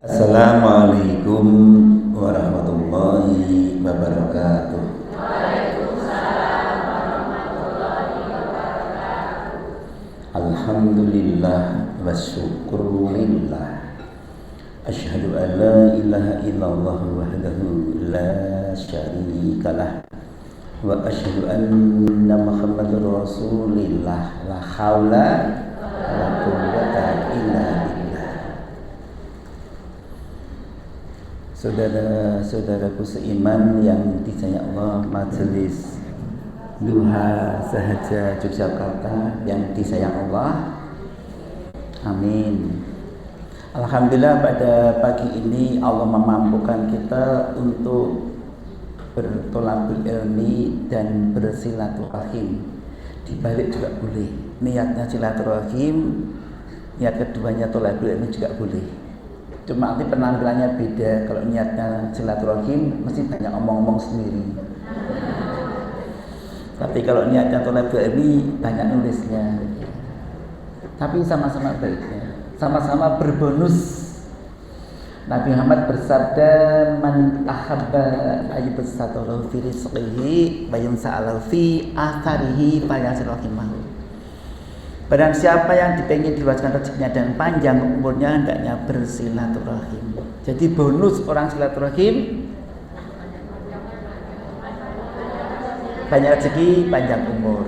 Assalamualaikum warahmatullahi wabarakatuh. Alhamdulillah wa syukurillah. Asyhadu an la ilaha illallah wahdahu la syarikalah wa asyhadu anna Muhammadar Rasulillah. La haula wa la quwwata illa billah. Saudara-saudaraku seiman yang disayang Allah, majelis Duha Sahaja Yogyakarta yang disayang Allah, amin. Alhamdulillah pada pagi ini Allah memampukan kita untuk bertolabul ilmi dan bersilaturahim. Dibalik juga boleh, niatnya silaturahim, niat keduanya tolabul ilmi juga boleh. Cuma nanti penampilannya beda. Kalau niatnya silaturahim mesti banyak omong-omong sendiri. Tapi kalau niatnya tolabul ilmi banyak nulisnya. Tapi sama-sama baiknya, sama-sama berbonus. Nabi Muhammad bersabda, "Man ahabba ayyubsatahu fi rizqihi wa yunsa'alahu fi atharihi fayasil rahimahu." Barang siapa yang dipengen diluaskan rezekinya dan panjang umurnya, hendaknya bersilaturahim. Jadi bonus orang silaturahim, banyak rezeki, panjang umur.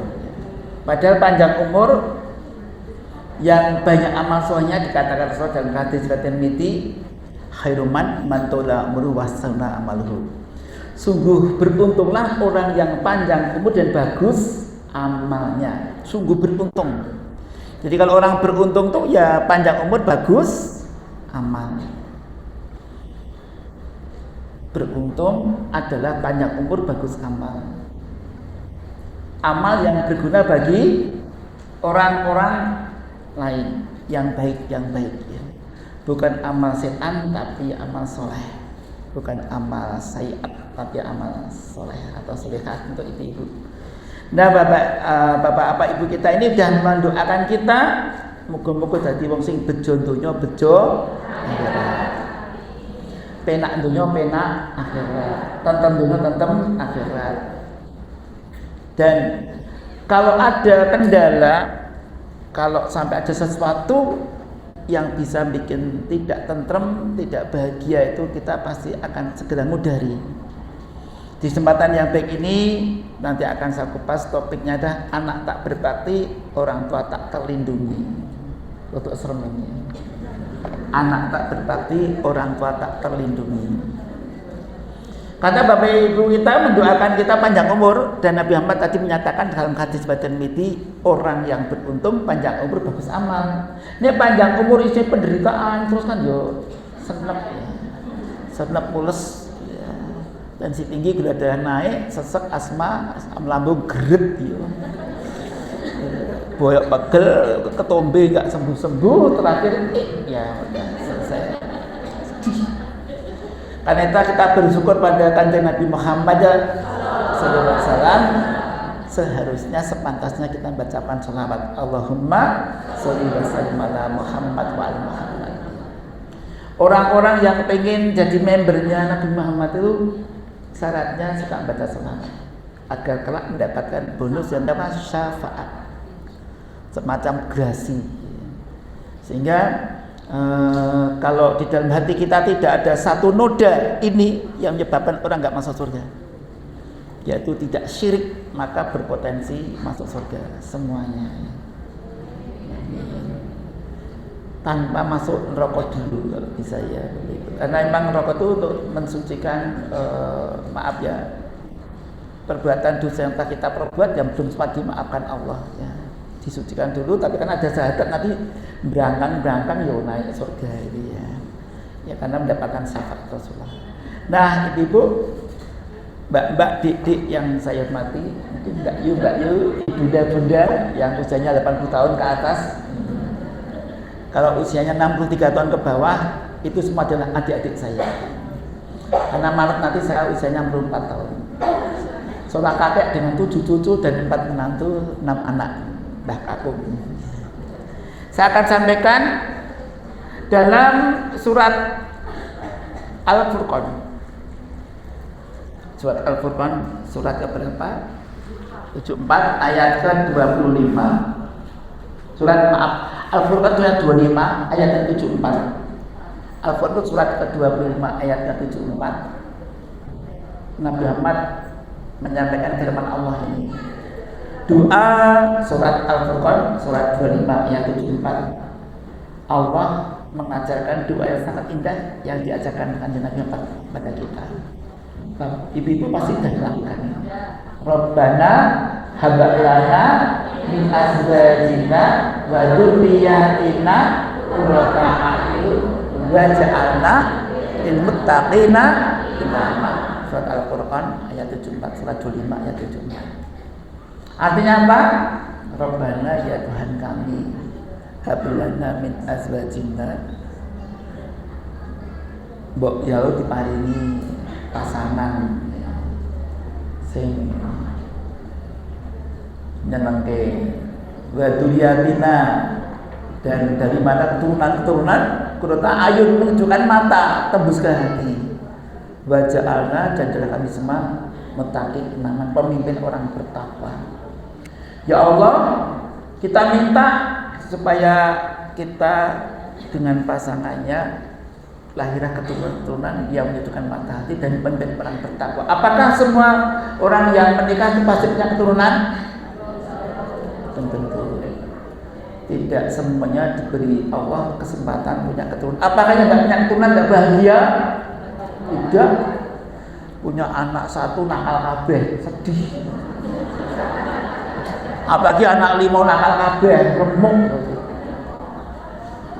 Padahal panjang umur yang banyak amal solehnya dikatakan Rasul dalam hadis riwayat Tirmidzi, khairuman man tola umruhu wa hasuna amaluhu. Sungguh beruntunglah orang yang panjang umur dan bagus amalnya. Sungguh beruntung. Jadi kalau orang beruntung tuh ya panjang umur, bagus amal. Beruntung adalah panjang umur, bagus amal. Amal yang berguna bagi orang-orang lain, yang baik ya. Bukan amal setan tapi amal soleh. Bukan amal sayiat tapi amal soleh atau solehat untuk ibu-ibu. Nah, bapak ibu kita ini sudah mendoakan kita, muga-muga dadi wong sing bejo donya bejo akhirat. Penak donya penak akhirat. Tentrem donya tentrem akhirat. Dan kalau ada kendala, kalau sampai ada sesuatu yang bisa bikin tidak tentrem, tidak bahagia, itu kita pasti akan segera ngudari. Di kesempatan yang baik ini nanti akan saya kupas, topiknya adalah anak tak berbakti, orang tua tak terlindungi. Untuk serem ini. Anak tak berbakti, orang tua tak terlindungi. Karena Bapak Ibu kita mendoakan kita panjang umur, dan Nabi Muhammad tadi menyatakan dalam hadis Tirmidzi, orang yang beruntung panjang umur bagus amal. Ini panjang umur isi penderitaan terus kan yo senep mules. Tensi tinggi, gula darah naik, sesek, asma, asam lambung geret gitu. Boyok pegel, ketombe nggak sembuh-sembuh, terakhir ya udah selesai. Karena itu kita bersyukur pada kanjeng Nabi Muhammad sallallahu alaihi wasallam. Seharusnya sepantasnya kita bacakan sholawat Allahumma sholli wa sallim ala Muhammad wa ala Muhammad. Orang-orang yang pengen jadi membernya Nabi Muhammad itu syaratnya suka baca sholawat agar kelak mendapatkan bonus yang namanya syafaat, semacam grasi. Sehingga kalau di dalam hati kita tidak ada satu noda ini yang menyebabkan orang nggak masuk surga, yaitu tidak syirik, maka berpotensi masuk surga semuanya tanpa masuk neraka dulu kalau bisa ya. Karena memang neraka itu untuk mensucikan perbuatan dosa yang telah kita perbuat yang belum sempat dimaafkan Allah ya. Disucikan dulu, tapi kan ada syahadat nanti berangkang ya naik surga ini ya. Ya karena mendapatkan syafaat Rasulullah. Nah, ibu-ibu, mbak-mbak, dik-dik yang saya hormati, mungkin mbak Yu, bunda-bunda yang usianya 80 tahun ke atas. Kalau usianya 63 tahun ke bawah, itu semua adalah adik-adik saya. Karena Maret nanti saya usianya 64 tahun. Seorang kakek dengan 7 cucu dan 4 menantu, 6 anak. Mbah Kakung. Saya akan sampaikan dalam surat Al-Furqan. Surat Al-Furqan surat ke berapa? 74 ayat ke-25. Al-Furqan surat 25 ayat ke-74. Al-Furqan surat ke-25 ayat ke-74. Nabi Muhammad menyampaikan firman Allah ini. Doa surat Al-Furqan surat 25 ayat 74. Allah mengajarkan doa yang sangat indah yang diajarkan Kanjeng Nabi pada kita. Ibu-ibu pasti sudah lakukan. Rabbana hab lana min azwajina wa dzurriyyatina qurrata a'yun waj'alna lil muttaqina imama. Surat Al-Furqan ayat 74, surat 25 ayat 74. Artinya apa? Rabbana ya Tuhan kami, hab lana min azwajina, mbok ya diparingi pasangan sing nyenengke, wa dzurriyyatina, dan dari mana keturunan qurrata ayun, menunjukkan mata, tembus ke hati. Wa ja'alna, dan dari kami semua muttaqin imaman, pemimpin orang bertakwa. Ya Allah, kita minta supaya kita dengan pasangannya lahirah keturunan yang menunjukkan mata hati dan pemimpin orang bertakwa. Apakah semua orang yang menikah itu pasti punya keturunan? Tentu tidak semuanya diberi Allah kesempatan punya keturunan. Apakah yang tidak punya keturunan tidak bahagia? Tidak. Punya anak satu nakal kabeh, sedih. Apalagi anak 5 nakal kabeh, remuk.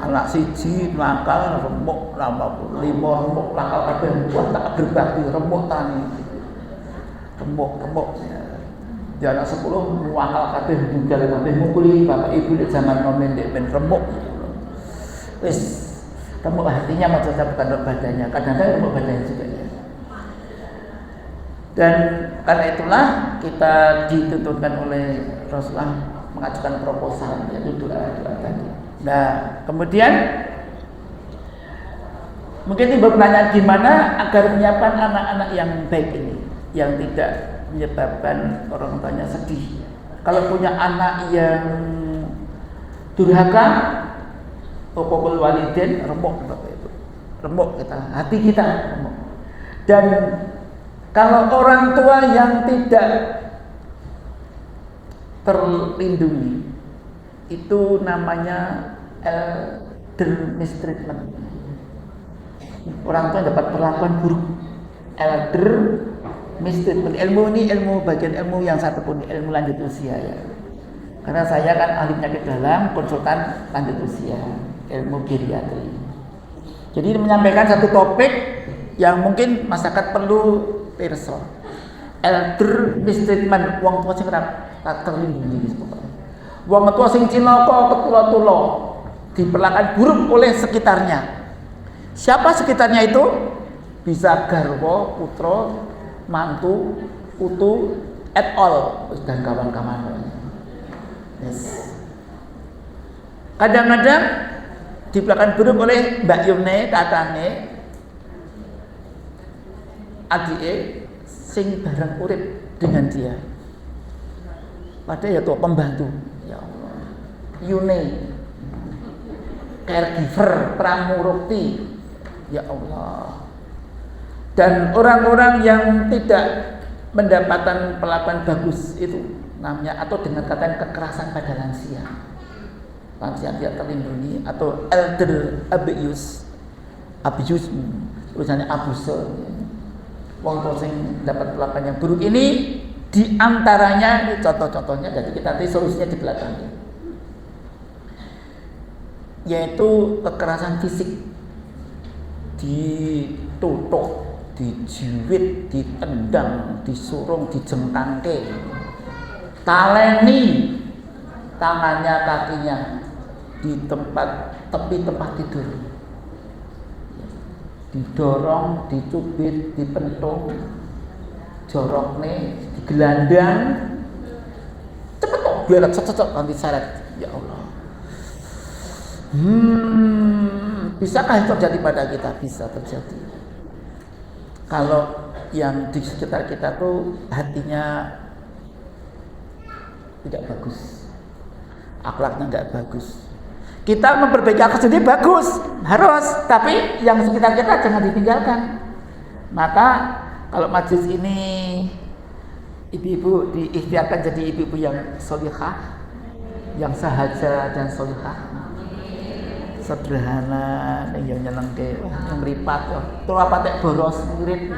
Anak siji nakal remuk, 5 remuk nakal kabeh, tak berbakti remuk tani. Remuk. Ya anak 10 nakal kabeh, bunggal kabeh mukuli bapak ibu di zaman nomen dek ben remuk. Wis remuk hatinya maksudnya bukan badannya, kadang-kadang remuk badannya juga ya. Dan karena itulah kita dituntutkan oleh Rasulullah mengajukan proposal, yaitu doa tadi. Nah, kemudian mungkin timbul pertanyaan gimana agar menyiapkan anak-anak yang baik ini, yang tidak menyebabkan orang tuanya sedih. Kalau punya anak yang durhaka, uququl walidain, remuk itu. Remuk kita, hati kita remuk. Dan kalau orang tua yang tidak terlindungi, itu namanya elder mistreatment. Orang tua dapat perlakuan buruk. Elder mistreatment. Ilmu ini bagian ilmu yang satu pun, ilmu lanjut usia ya. Karena saya kan ahli penyakit dalam, konsultan lanjut usia, ilmu geriatri. Jadi menyampaikan satu topik yang mungkin masyarakat perlu pirsa. Elder mistreatment, wong tua sing ora terlindungi sebetulnya. Wong tua sing cilaka ketula-tula diperlakukan buruk oleh sekitarnya. Siapa sekitarnya itu? Bisa garwa, putra, mantu, putu, et al dan kawan-kawan. Yes. Kadang-kadang diperlakukan buruk oleh Mbak Yune, tatane, adike sing bareng urip dengan dia. Padahal ya tuh pembantu. Ya Allah. Yune, caregiver, pramurukti. Ya Allah. Dan orang-orang yang tidak mendapatkan perlakuan bagus itu namanya, atau dengan kata kekerasan pada lansia tidak terlindungi, atau elder abuse, tulisannya abuse. Wong sing dapat perlakuan yang buruk ini diantaranya, ini contoh-contohnya, jadi kita nanti solusinya di belakang, yaitu kekerasan fisik, ditutuk, dijiwit, ditendang, disurung, dijengkangke, taleni tangannya, kakinya di tepi tempat tidur, didorong, dicubit, dipentung, jorokne, digelandang, cepet kok biar cocok nanti syarat. Ya Allah. Bisakah itu terjadi pada kita? Bisa terjadi. kalau yang di sekitar kita tuh hatinya tidak bagus, akhlaknya nggak bagus. Kita memperbaiki akhlak sendiri bagus, harus, tapi yang sekitar kita jangan ditinggalkan. Maka kalau majelis ini ibu-ibu diikhtiarkan jadi ibu-ibu yang solihah, yang sahaja dan solihah, sederhana, yang nyenengke, yang meripat, tuh apa tek boros ngirit.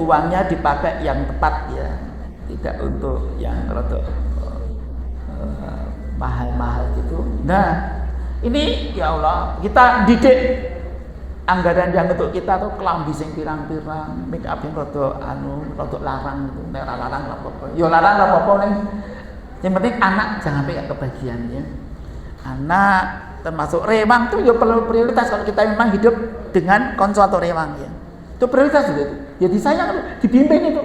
Uangnya dipakai yang tepat ya, tidak untuk yang rada mahal-mahal gitu. Nah, ini ya Allah, kita didik anggaran yang untuk kita tuh kelambi sing pirang-pirang, make up yang rada larang gitu, nek larang ora apa-apa. Ya larang ora apa-apa ning. Yang penting anak jangan sampai kebagian ya. Anak termasuk rewang tuh ya perlu prioritas kalau kita memang hidup dengan konsultor rewang ya. Itu prioritas juga itu. Ya disayang, dibimbing itu.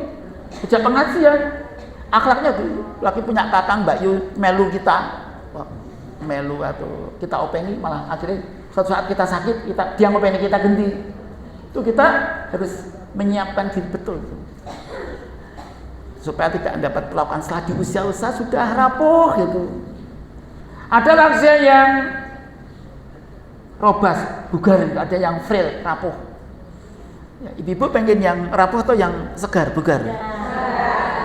Sejak pengajian, akhlaknya tuh. Lagi punya kakang Mbak Yu melu kita, melu atau kita openi malah akhirnya suatu saat kita sakit, dia ngopeni kita ganti. Itu kita harus menyiapkan diri betul. Supaya tidak dapat perlakuan setelah di usia-usia sudah rapuh gitu. Ada lansia yang robas, bugar, ada yang frail, rapuh. Ya, ibu-ibu pengen yang rapuh atau yang segar, bugar?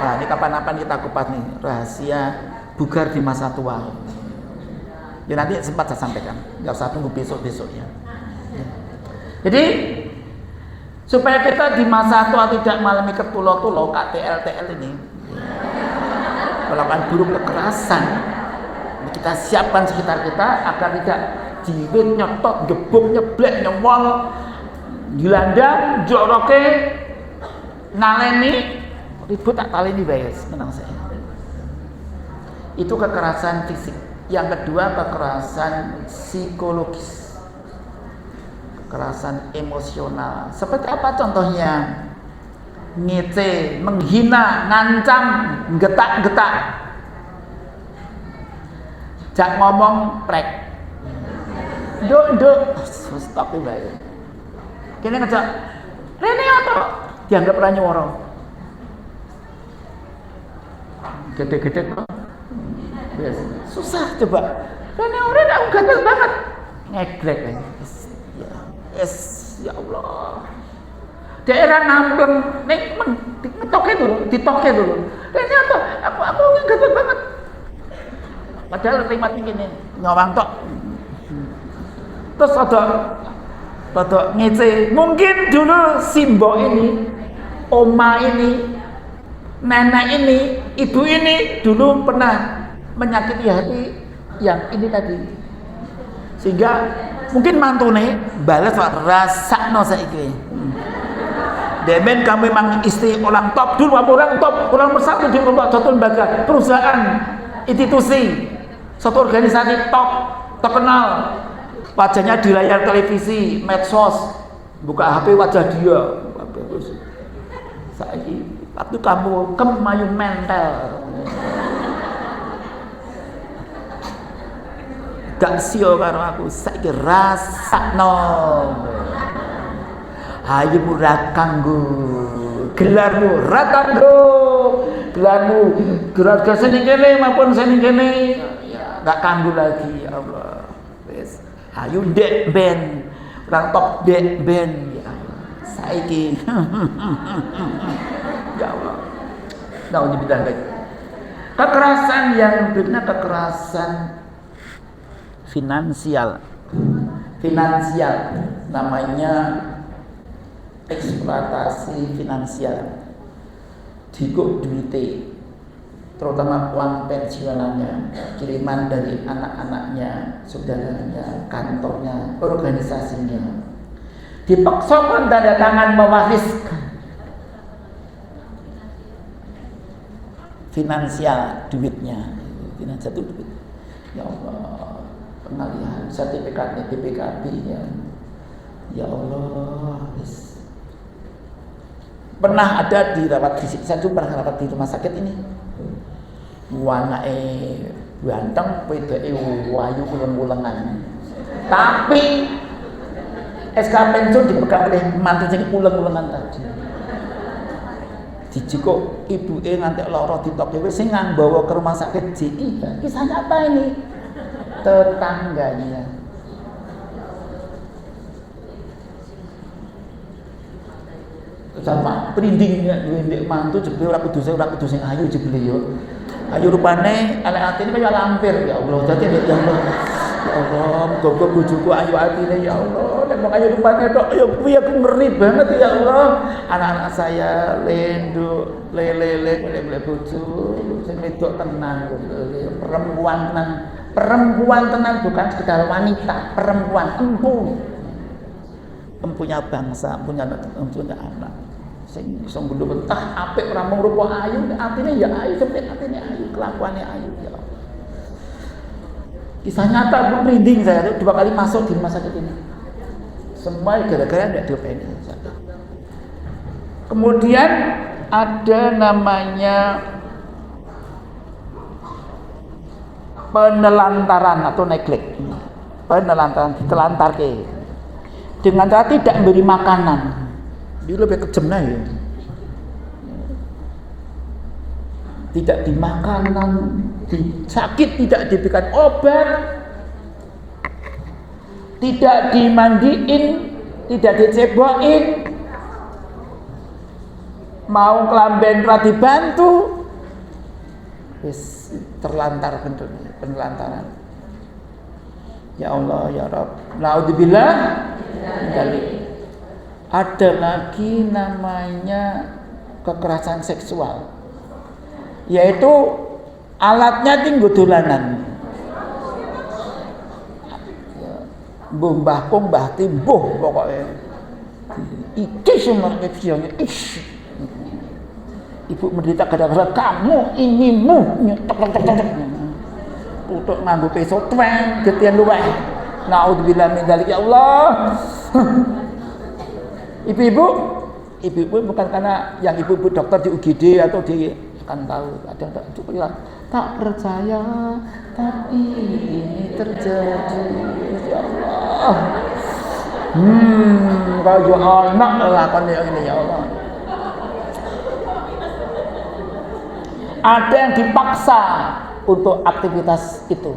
Nah, ini kapan-kapan kita kupas nih rahasia bugar di masa tua. Ya nanti sempat saya sampaikan, nggak usah tunggu besok-besok ya. Jadi supaya kita di masa tua tidak mengalami ketulo-tulo, KTL ini, melakukan buruk kekerasan, kita siapkan sekitar kita agar tidak jiwit, nyotot, gebuk, nyeblek, nyewol, dilandang, joroke, naleni, ribut tak taleni bayar, menang saya. Itu kekerasan fisik. Yang kedua kekerasan psikologis, kekerasan emosional. Seperti apa contohnya? Ngece, menghina, ngancam, getak-getak, jak ngomong prek, nduk, stop bae. Kene ngejak, rene apa? Dianggap ra nyuwara. Gede-gede kok. Yes. Susah coba. Rene ora aku gatel banget. Ngeglek ya. Yes, ya Allah. Daerah nampleng ning ditoke dulu. Rene apa? Aku gatel banget. Padahal terima ini nyawang tok. Terus ada ngece. Mungkin dulu Simbo ini, Oma ini, nenek ini, ibu ini dulu pernah menyakiti hati yang ini tadi. Sehingga mungkin mantune balas rasakno saiki. Demen kamu memang istri orang top dulu, orang top, orang bersatu di suatu lembaga, perusahaan, institusi, suatu organisasi top, terkenal. Wajahnya di layar televisi, medsos, buka HP wajah dia. Saiki waktu kamu kemayu mental. Gak sio karo aku, saiki rasakno. Hayumu ra kanggo, gelarmu ra kanggo, gelarmu gerak sini kene maupun sini kene gak kanggo lagi ya Allah. Wis, hayu dek ben, orang top dek ben ya Allah. Saiki ya Allah. Nauzubillah. Kekerasan yang berikutnya kekerasan finansial, namanya eksploitasi finansial, dikuk duite, terutama uang pensiunannya, kiriman dari anak-anaknya, saudaranya, kantornya, organisasinya, dipaksakan tanda tangan mewariskan finansial duitnya, finansial itu duit. Ya Allah, pengalihan sertifikatnya BPKB-nya. Ya Allah, pernah ada dirawat di saya juga pernah rawat di rumah sakit ini. Wanake ganteng, wedoke wayu ulen-ulengan. Tapi SK pensiun dipegang oleh mantu sing uleng-ulengan tadi. Dijiko ibuke nganti lara ditoke wis sing ngbawa ke rumah sakit JI. Kisah nyata ini. Tetangganya. Sama perindingnya duwe mantu jebule ora kudu sing ayu jebule yo. Ayu rupane elek atine kaya lampir ya Allah. Dadi ya Allah. Ya Allah, muga-muga bojoku ayu atine ya Allah. Nek mung ayu rupane tok ya kuwi aku ngeri banget ya Allah. Anak-anak saya lenduk, lele bojo sing wedok tenan perempuan tenan bukan sekedar wanita, perempuan empunya bangsa, empunya anak. Sing iso ngluwetah apik ora mung rupa ayu, atine ya ayu, sampe atine ayu, kelakuane ayu ya. Kisah nyata pun merinding saya 2 kali masuk di rumah sakit ini. Semua gara-gara tidak diopeni. Kemudian ada namanya penelantaran atau neglect. Penelantaran, ditelantarke dengan cara tidak memberi makanan. Dia lebih kejem ya. Tidak dimakanan, sakit tidak diberikan obat, tidak dimandiin, tidak dicebokin, mau kelamben ra dibantu, wis terlantar bentuknya, penelantaran. Ya Allah ya Rabb, naudzubillah. Ada lagi namanya kekerasan seksual, yaitu alatnya tinggal dolanan. Mbah mbahku mbah timbuh pokoknya. Iki semua kesiannya. Ibu menderita kadang-kadang kamu inimu tek. Untuk nganggo pisau tweng getian luweh. Naudzubillah min dzalik ya Allah. Ibu-ibu bukan karena yang ibu-ibu dokter di UGD atau di kan tahu ada bilang tak percaya tapi ini terjadi ya Allah. Kaya anak lakon ini ya Allah. Ada yang dipaksa untuk aktivitas itu.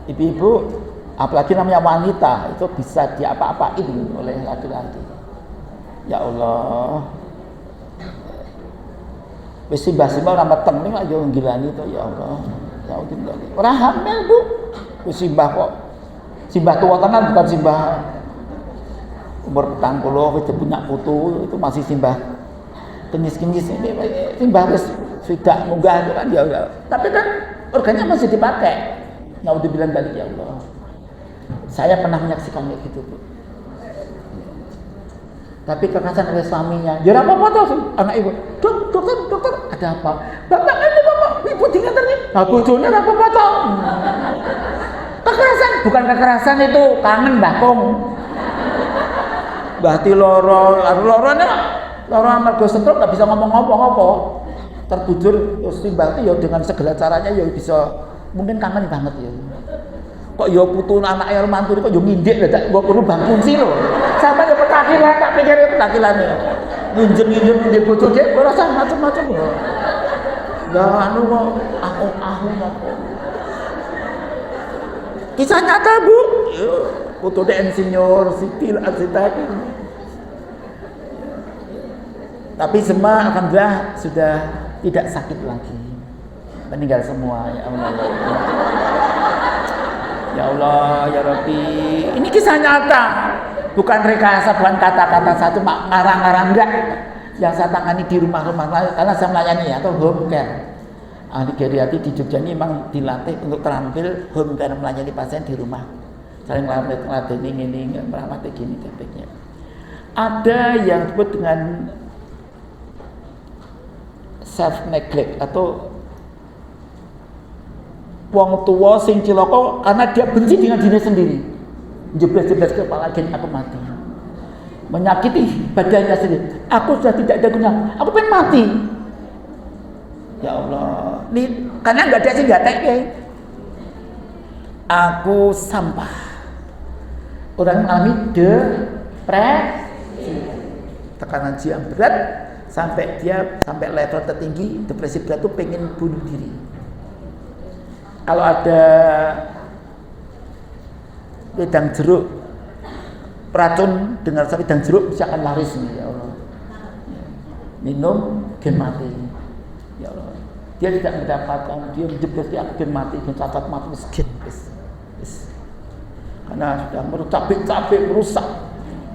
Ibu-ibu, apalagi namanya wanita, itu bisa diapa-apain oleh laki-laki. Ya Allah. Wis simbah-simbah ora meteng ning ayo ngilani to ya Allah. Ya Allah. Ora hamil, Bu. Wis simbah kok. Simbah tua tenan bukan simbah umur 40 wis punya putu, itu masih simbah kenyis-kenyis ini. Simbah wis sudah munggah kan ya Allah. Tapi kan organnya masih dipakai. Naudzubillah balik ya Allah. Saya pernah menyaksikan kayak gitu, Bu. Tapi kekerasan oleh suaminya. Ya apa-apa tuh anak ibu. Dokter, ada apa? Bapak ini bapak, ibu diantar nih. Nah, bojone apa-apa tuh. Kekerasan, bukan kekerasan itu kangen bakong. Berarti lorone amarga stroke enggak bisa ngomong-ngomong apa. Terbujur berarti ya dengan segala caranya ya bisa mungkin kangen banget ya. Kok ya putu anak ya mantu kok ya ngindik dadak mbok perlu bang kunci lho. Sampe ya petakilan tak pikir petakilan ya. Minjem di bojo dhek ora usah macam-macam lho. Ya anu kok aku. Kisah nyata, Bu. Putu insinyur sipil arsitek. Tapi semua alhamdulillah sudah tidak sakit lagi. Meninggal semua ya Allah. Ya Allah, ya Rabbi. Ini kisah nyata. Bukan rekayasa, bukan kata-kata satu ngarang-ngarang enggak. Yang saya tangani di rumah-rumah karena saya melayani atau home care. Ahli geriatri di Jogja ini memang dilatih untuk terampil home care melayani pasien di rumah. Saling melatih ini merawat gini tekniknya. Ada yang disebut dengan self neglect atau wong tua sing cilaka karena dia benci dengan diri sendiri. Jeblas-jeblas kepala gen aku mati. Menyakiti badannya sendiri. Aku sudah tidak ada guna. Aku pengen mati. Ya Allah. Ini karena enggak ada sing gatek. aku sampah. Orang mengalami depresi, tekanan jiwa berat sampai level tertinggi depresi berat itu pengen bunuh diri. Kalau ada wedang jeruk racun, dengar wedang jeruk bisa akan laris nih, ya Allah. Minum gen mati, ya Allah. Dia tidak mendapatkan, dia menjeblos dia gen mati, gen cacat mati miskin, karena sudah merusak, merusak,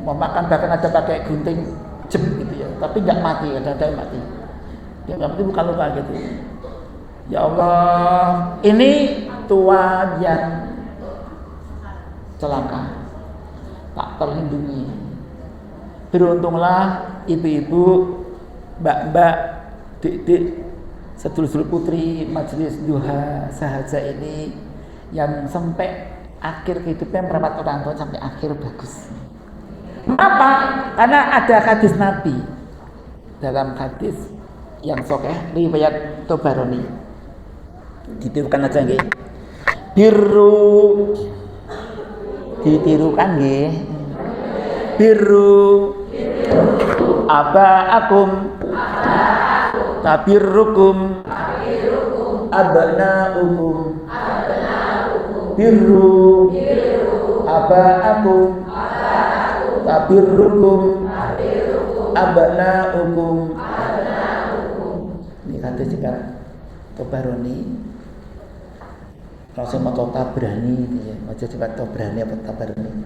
memakan bahkan ada pakai gunting jem gitu ya, tapi nggak mati, ada yang mati. Dia nggak mati bukan luka gitu. Ya Allah, ini tua yang celaka, tak terlindungi. Beruntunglah ibu-ibu, mbak-mbak, dik-dik, sedulur-sedulur putri majelis duha sahaja ini yang sampai akhir hidupnya merawat orang tua sampai akhir bagus. Apa? Karena ada hadis Nabi, dalam hadis yang sahih riwayat Tabarani, ditirukan aja nggih. Birru ditirukan nggih. Birru abaakum tabirrukum abnaukum. Birru abaakum tabirrukum abnaukum. Ini hadis juga Tabarani. Kalau saya mau Tabrani gitu ya, mau coba Tabrani apa Tabarani.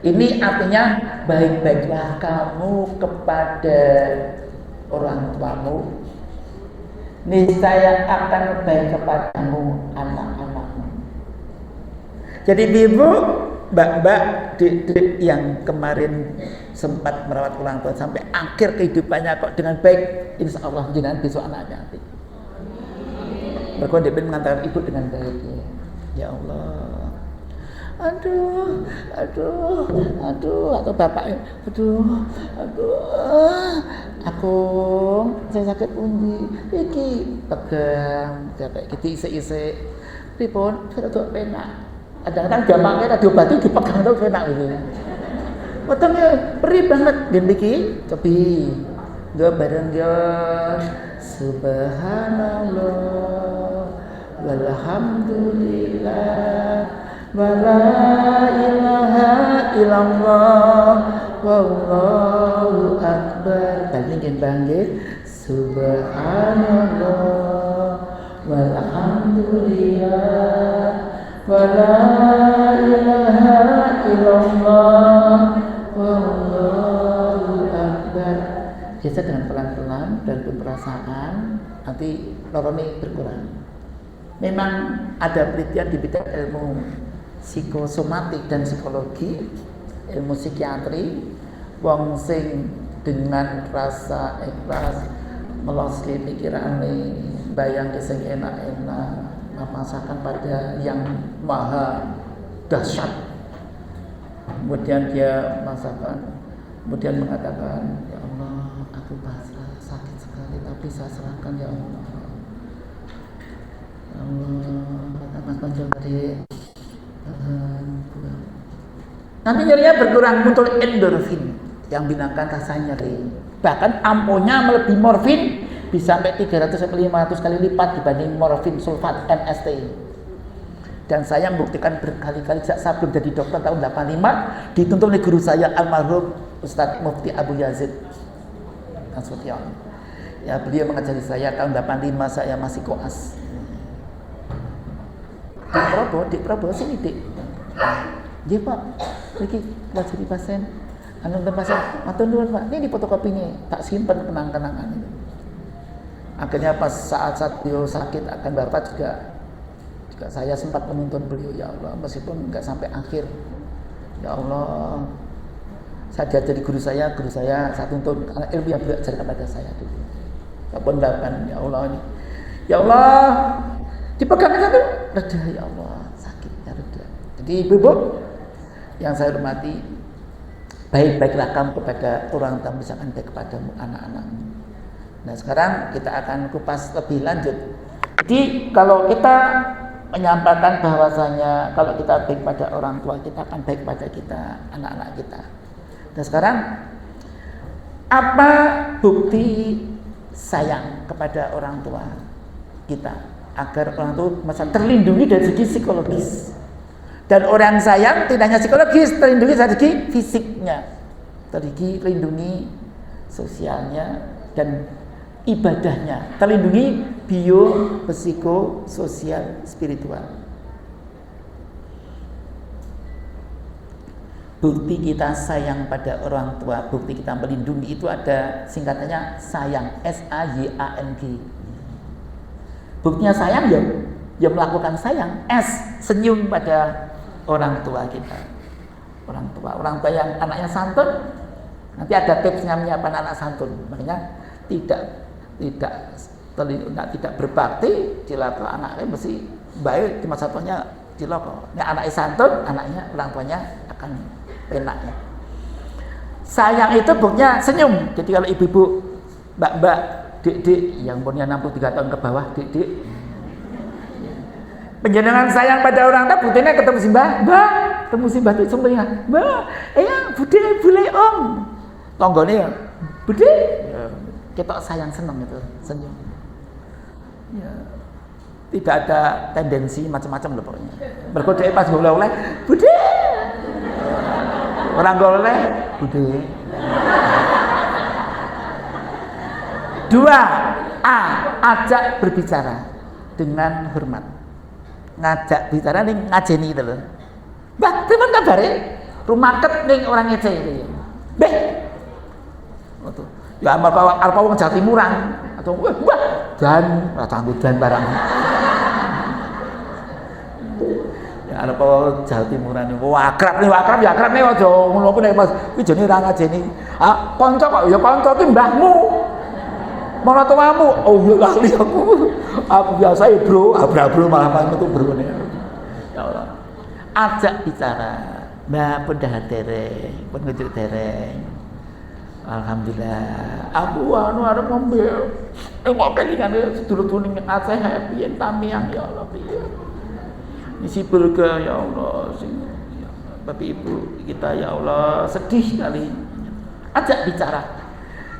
Ini artinya baik-baiklah kamu kepada orang tuamu, niscaya akan baik kepadamu anak-anakmu. Jadi ibu, mbak-mbak, dik-dik yang kemarin sempat merawat orang tua sampai akhir kehidupannya kok dengan baik, insya Allah jenengan besok anaknya nanti. Mereka mengantarkan ibu dengan baik ya. Ya Allah, aduh, atau bapak, aku saya sakit pundi, iki pegang, kayak gitu isi, pripun, saya tuh penak. Kadang-kadang gampangnya ada diobati dipegang tuh penak gitu. Potongnya perih banget, gini cobi, gak bareng ya, subhanallah. Walhamdulillah wala ilaha illallah wallahu akbar. Bandingin bangkit subhanallah walhamdulillah wala ilaha illallah wallahu akbar. Biasa dengan pelan-pelan dan perasaan, nanti lorone berkurang. Memang ada penelitian di bidang ilmu psikosomatik dan psikologi, ilmu psikiatri, wong sing dengan rasa ikhlas meloski pikirane, bayang sing enak-enak, memasakkan pada yang maha dahsyat. Kemudian dia masakan, kemudian mengatakan, ya Allah, aku pasrah, sakit sekali, tapi saya serahkan ya Allah. Nanti nyerinya berkurang, muncul endorfin yang menghilangkan rasa nyeri. Bahkan ampuhnya melebihi morfin bisa sampai 300 sampai 500 kali lipat dibanding morfin sulfat MST. Dan saya membuktikan berkali-kali sejak saya belum jadi dokter tahun 85, dituntun oleh guru saya almarhum Ustadz Mufti Abu Yazid Nasution. Ya, beliau mengajari saya tahun 85 saya masih koas. Dik Prabowo sini dik. Dia Pak, lagi kalau jadi pasien, pasien, matur nuwun Pak, ini di fotokopinya, tak simpan kenang-kenangan itu. Akhirnya pas saat beliau sakit akan wafat juga saya sempat menuntun beliau, ya Allah, meskipun nggak sampai akhir, ya Allah, saya diajari guru saya tuntun karena ilmu yang beliau ajarkan kepada saya dulu. Apapun dapat, ya Allah ini, ya Allah, dipegangin satu, reda ya Allah, sakitnya reda. Jadi ibu-ibu yang saya hormati, baik-baiklah kamu kepada orang tua, misalkan baik kepadamu anak-anakmu. Nah sekarang kita akan kupas lebih lanjut. Jadi kalau kita menyampaikan bahwasanya kalau kita baik pada orang tua kita akan baik pada kita, anak-anak kita. Dan sekarang apa bukti sayang kepada orang tua kita agar orang tua masa terlindungi dari segi psikologis? Dan orang sayang tidak hanya psikologis, terlindungi dari segi fisiknya, terlindungi sosialnya dan ibadahnya, terlindungi bio, psiko, sosial, spiritual. Bukti kita sayang pada orang tua, bukti kita melindungi itu ada singkatannya sayang, S-A-Y-A-N-G. Buktinya sayang ya melakukan sayang, S, senyum pada orang tua kita. Orang tua yang anaknya santun, nanti ada tipsnya menyiapkan anak santun. Makanya tidak berbakti cilaka anaknya mesti baik, cuma satunya cilaka. Ini anaknya santun, anaknya orang tuanya akan penak ya. Sayang itu buktinya senyum. Jadi kalau ibu-ibu, mbak-mbak, dik-dik yang umurnya 63 tahun ke bawah, dik-dik, penjenengan sayang pada orang tua, buktinya ketemu simbah, mbak, ketemu simbah itu sumpahnya, mbak, bude, bule om, tonggone ya, bude, kita sayang seneng itu, senyum. Ya, tidak ada tendensi macam-macam loh pokoknya. Berkode pas gue oleh, bude, orang gue oleh, bude. 2. Ajak berbicara dengan hormat. Ngajak bicara nih ngajeni itu loh. Mbak, teman kabare? Rumaket ning orang ngece itu ya. Beh. Itu. Ya apa wong Jawa Timuran atau wah, dan tangguh dan barang. Ya apa Jawa Timuran niku akrab ya akrab nih aja ngono ku nek Mas iki jane ra ngajeni. Ah, kanca kok ya kanca ki mbahmu. Mana tuamu? Oh iya lali aku biasa ya bro, bro malah metu bro nih. Ya Allah. Ajak bicara, mbak pendah dereng, pengejuk dereng. Alhamdulillah. Aku arep ngombe. Kok kelingan sedulur-dulur Aceh happy tamiang ya Allah piye. Isi burga ya Allah sing Bapak Ibu kita ya Allah sedih sekali. Ajak bicara.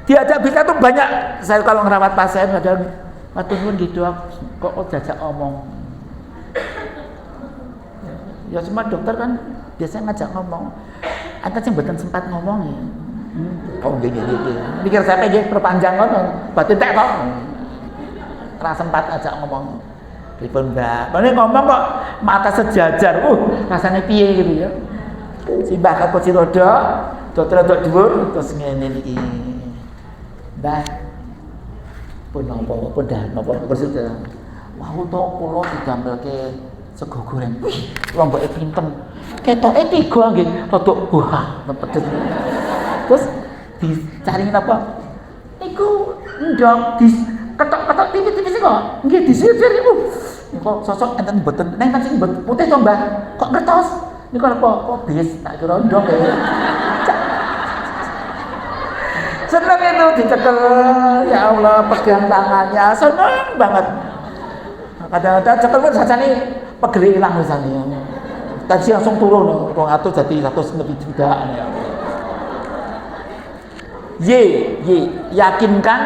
Diajak bicara tuh banyak. Saya kalau ngerawat pasien ada matur nuwun gitu kok jajak omong. Ya semua dokter kan biasanya ngajak ngomong. Anta sing mboten sempat ngomong ya. Oh nggih nggih. Mikir saya nggih perpanjang ngono. Batin tek kok. Ora sempat ajak ngomong. Pripun Mbak? Pane ngomong kok mata sejajar. Rasane piye gitu ya. Simbah ke kursi roda, dokter rodok dhuwur terus ngene iki. Mbah, pun napa kursi roda. Wah, to kula didamelke sego goreng. Wih, lomboke pinten. Ketoke 3 nggih, rodok wah, pedes. Terus dicari napa? Niku ndok ketok-ketok tipis-tipis kok. Nggih disisir iku. Kok sosok enten mboten neng sing putih to, Mbah. Kok ngertos? Niku apa? Kok bis tak kira ndok ya. Seneng itu dicekel, ya Allah pegang tangannya, seneng banget. Kadang-kadang cekel pun sajane pegere ilang misalnya. Tadi langsung turun, 200 jadi 100 lebih juta ya. Yakinkan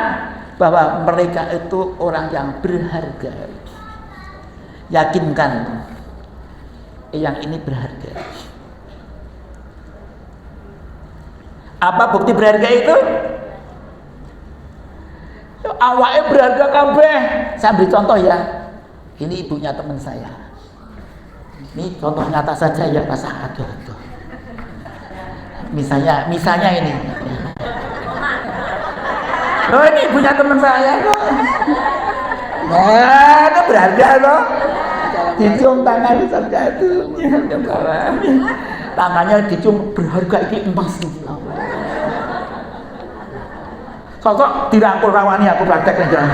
bahwa mereka itu orang yang berharga. Yakinkan yang ini berharga. Apa bukti berharga itu? Awake berharga kabeh. Saya beri contoh ya. Ini ibunya teman saya. Ini contoh nyata saja ya, masa aduh. Misalnya ini. Oh ini ibunya teman saya kok. Nah, itu berharga loh. Dicium tangan saja itu. Tangannya dicium berharga ini emas gitu. Sosok dirangkul rawani aku praktek nih jalan.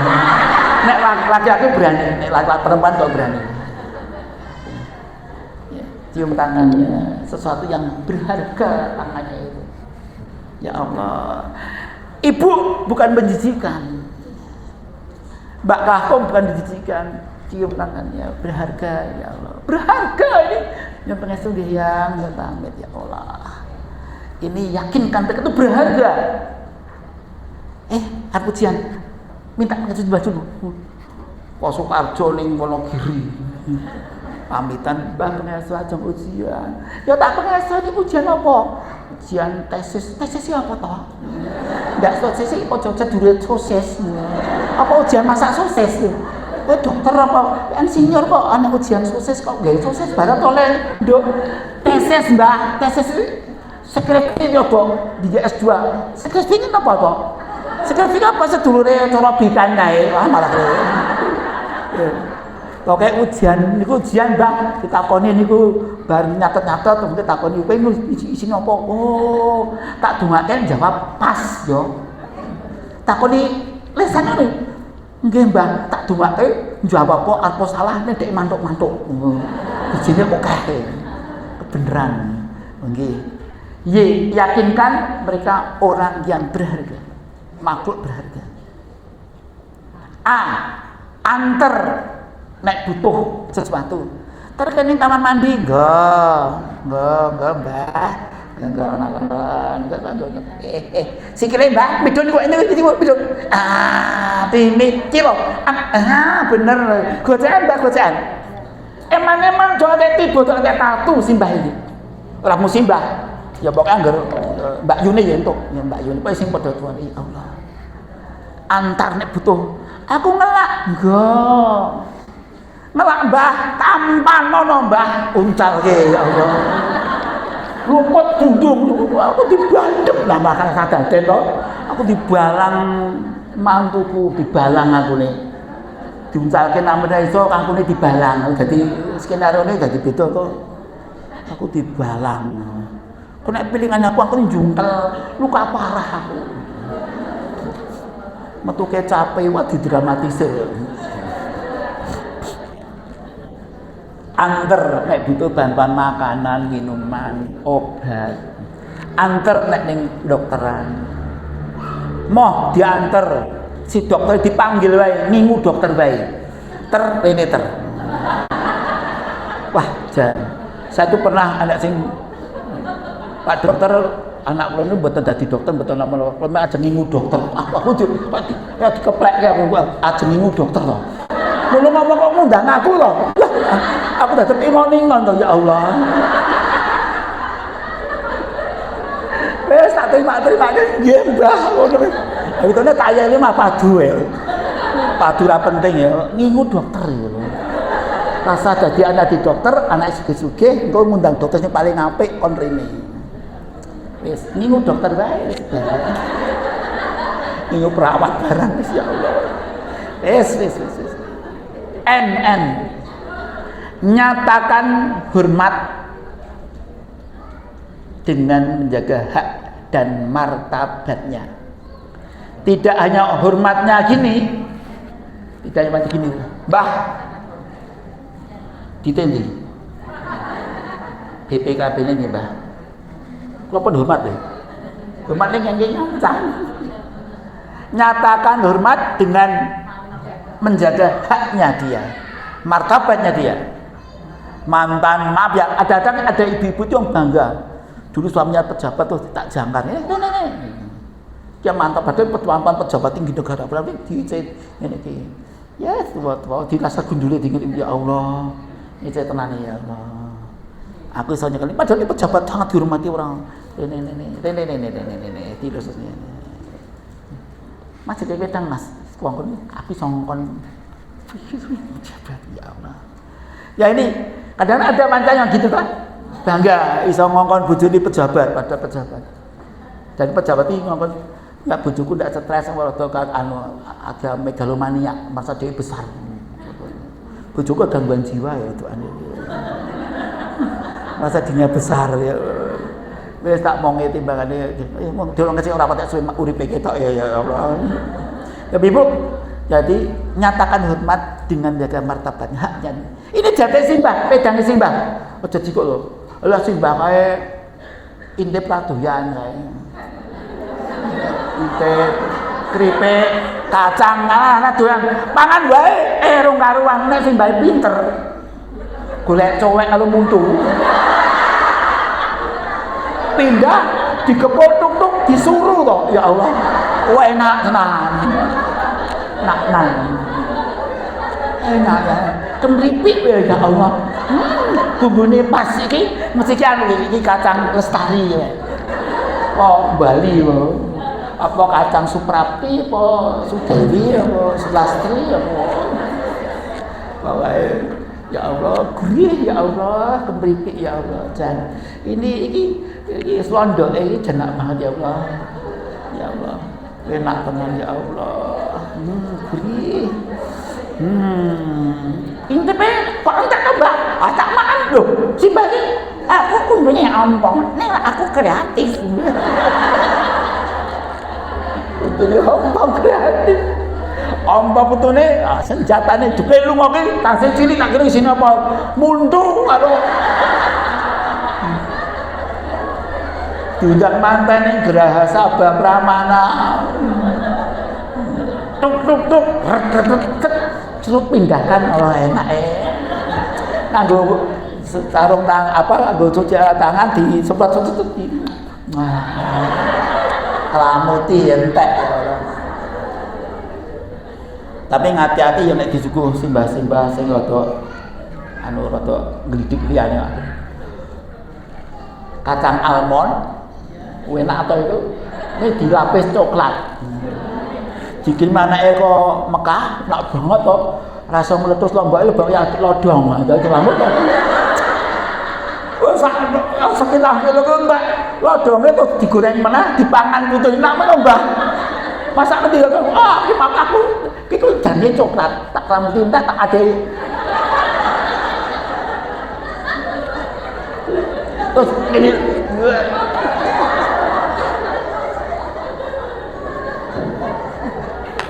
Nek laki-laki berani, nek laki-laki perempuan kok berani. Ya, cium tangannya, sesuatu yang berharga tangannya itu. Ya Allah, ibu bukan menjijikan, Mbak Kahkom bukan menjijikan, cium tangannya, berharga ya Allah, berharga ini yang pengestu yang pamit ya Allah. Ini yakinkan mereka itu berharga. Aku ujian, minta pengestu baju dulu. Kok Sukarjo ning Wonogiri. Pamitan Mbah pengestu ajeng ujian. Ya tak pengestu iki ujian apa? Ujian tesis apa toh? Ndak sosis iki ojo cedure sosis. Apa ujian masak sosis? Dokter apa insinyur kok anak ujian sosis kok gawe sosis barang tole nduk. Tesis Mbah, tesis skripsi nyoba di S2. Skripsi ini apa toh? Skripsi apa sedulure cara bikan kae. Wah malah kowe. Pokoke ujian niku ujian Mbah, ditakoni niku bar nyatet-nyatet terus ditakoni kowe isine apa? Oh, tak dongake jawab pas yo. Takoni lesane lho. Nggih Mbah, tak dongake jawab apa arep salah nek dek mantuk-mantuk. Ijine kok kae. Kebenaran. Nggih. Yakinkan mereka orang yang berharga. Makhluk berharga. Anter nek butuh sesuatu. Terkening kamar mandi, enggak Mbah. Enggak. Sikile Mbah, midun kok ini midun. Mikir lho. Bener. Gocekan Mbah, gocekan. Eman-eman do ate tiba do ate tatu simbah iki. Ora musimbah. Ya pokoke anggar Mbak Yuni ya entuk. Ya Mbak Yuni pokoke sing padha tuwani Allah. Antar nek butuh. Aku ngelak, enggak. Ngelak Mbah, tampanono Mbah, uncalke ya Allah. Luput dundung, aku dibandem lah makan sadaden to. Aku dibalang mantuku, dibalang aku nih. Diuncalke namene iso kangkune dibalang. Dadi skenarione dadi beda to. Aku dibalang. Kok nek pilingan aku njungkel, luka parah aku. Metu kecape wae didramatisir. Anter nek butuh bantuan makanan, minuman, obat. Anter nek ning dokteran. Moh dianter si dokter dipanggil wae, ngingu dokter wae. Rene. Wah, jan. Saya tuh pernah anak sing Pak dokter anak kula niku mboten dadi dokter mboten napa-napa. Kula ajeng ngingu dokter. Aku dikeplekke aku ajeng ngingu dokter to. Lho ngomong kok ngundang aku to. Aku tetep ingon-ingon to ya Allah. Wes tak terima-terima nggih Mbah ngono. Awitane kayane mah padu ya. Padu ra penting ya, ngingu dokter ya. Rasa dadi anak di dokter, anak sugih-sugih engko ngundang dokter sing paling apik kon rene. Wis ngingu dokter wae wis. Ngingu perawat barang wis ya Allah. Wis. Nyatakan hormat dengan menjaga hak dan martabatnya. Tidak hanya hormatnya gini, tidak hanya gini, Mbah ditendi BPKB ini Mbah. Kalau pun hormat deh, hormatnya yang nyancang. Nyatakan hormat dengan menjaga haknya dia, martabatnya dia. Mantan, maaf ya, ada ibu-ibu yang bangga. Dulu suaminya pejabat tuh tak jangkar. Dia mantap, padahal pejabat tinggi negara berarti dicet ini. Ya, tua dirasa gundule dingin ya Allah. Ini saya tenang ya Allah. Aku soalnya kali padahal ini pejabat sangat dihormati orang. Ini terus ini. Mas jadi wedang Mas. Kuangkon aku songkon pejabat ya Allah. Ya ini kadang ada mantan yang gitu kan, bangga iso ngongkon bojone pejabat pada pejabat. Dan pejabat ini ngongkon ya bojoku ndak stres rada kan agak megalomania, masa dia besar. Bojoku gangguan jiwa ya itu aneh. Masa dinya besar ya. Wis tak monge timbangane mong dorong sing ora patek suwe uripe ketok ya Allah. Ya Ibu, jadi nyatakan hormat dengan jaga martabatnya, haknya. Ini jate simbah, pedange simbah. Aja jikok lho. Lah simbah kae intip ladoyan kae. Intip keripik, kacang, ana doyan. Pangan wae rung karuan nek sing bae pinter. Golek cowek karo muntu. Pindah digepuk tuk-tuk disuruh toh. Ya Allah. Oh enak tenan. Enak tenan. Enak ya. Kemripik ya Allah. Bumbune pas iki mesti iki kacang lestari ya. Oh Bali lho. Apa kacang Suprapti apa Sudewi apa Sulastri apa. Bawae ya Allah, gurih ya Allah, kemripik ya Allah. Jan ini slondok iki jenak banget ya Allah. Ya Allah. Enak tenan ya Allah. Gurih. Ini kok entek tambah? Tak makan lho. Simbah iki aku kundune ompong. Nek aku kreatif. Putune ompong kreatif. Ompong putune senjatane dipelungoke tasih cilik tak kira isine apa? Muntu karo diundang manten Geraha Sabah Pramana. Tuk suruh pindahkan Allah enak nganggo sarung tangan nganggo cuci tangan di semprot-semprot kelamuti entek tapi ngati-hati ya nek disuguh simbah-simbah sing rada glidik liyane kacang almond enak atau itu ini dilapis coklat bikin manake kok Mekah nak banget kok rasa meletus lombake lebak ya lodong dadi rambut kok wis sakit akhir lho Mbak lodonge terus digoreng meneh dipangan putu enak men Mbah masak ngendi kok iki mamaku iku jane coklat tak rambut tinta tak ade terus ini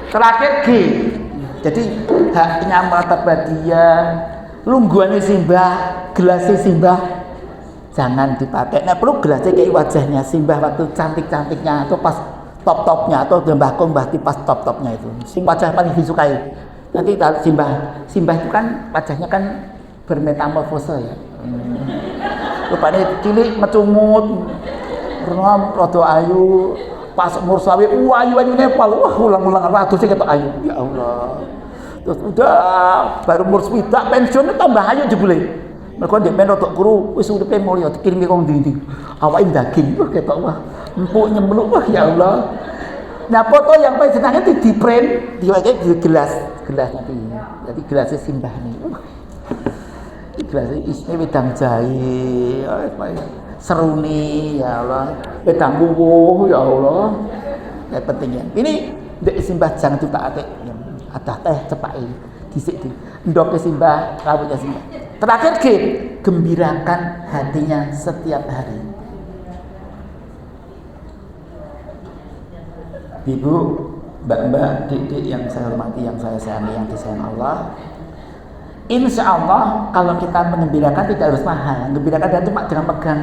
terakhir G. Jadi haknya martabatia, lungguannya simbah, gelasnya simbah jangan dipakai. Nah perlu gelasnya kayak wajahnya simbah waktu cantik-cantiknya atau pas top-topnya atau mbah di pas top-topnya itu. Sing wajah paling disukai. Nanti simbah itu kan wajahnya kan bermetamorfose ya. Rupanya cilik mecumut, rada ayu. Pas umur sawi ayu-ayu Nepal ulang-ulang ratus sing ketok ayu ya Allah terus udah baru umur swidak pensiun tambah ayu jebule mergo ndek men rodok kuru wis uripe mulya dikirimi kong ndi-ndi awake daging ketok wah empuk nyempluk ya Allah nah foto yang paling senangnya di print diweke di gelas nanti jadi gelasnya simbah nih gelasnya isinya wedang jahe seruni ya Allah wedang wuwuh ya Allah yang pentingnya ini ndek simbah jangan ditakake ada teh cepake dhisik di ndoke simbah rambutnya simbah terakhir G gembirakan hatinya setiap hari ibu mbak-mbak dik-dik yang saya hormati yang saya sayangi yang disayang Allah insya Allah kalau kita mengembirakan tidak harus mahal. Gembirakan dan cuma jangan pegang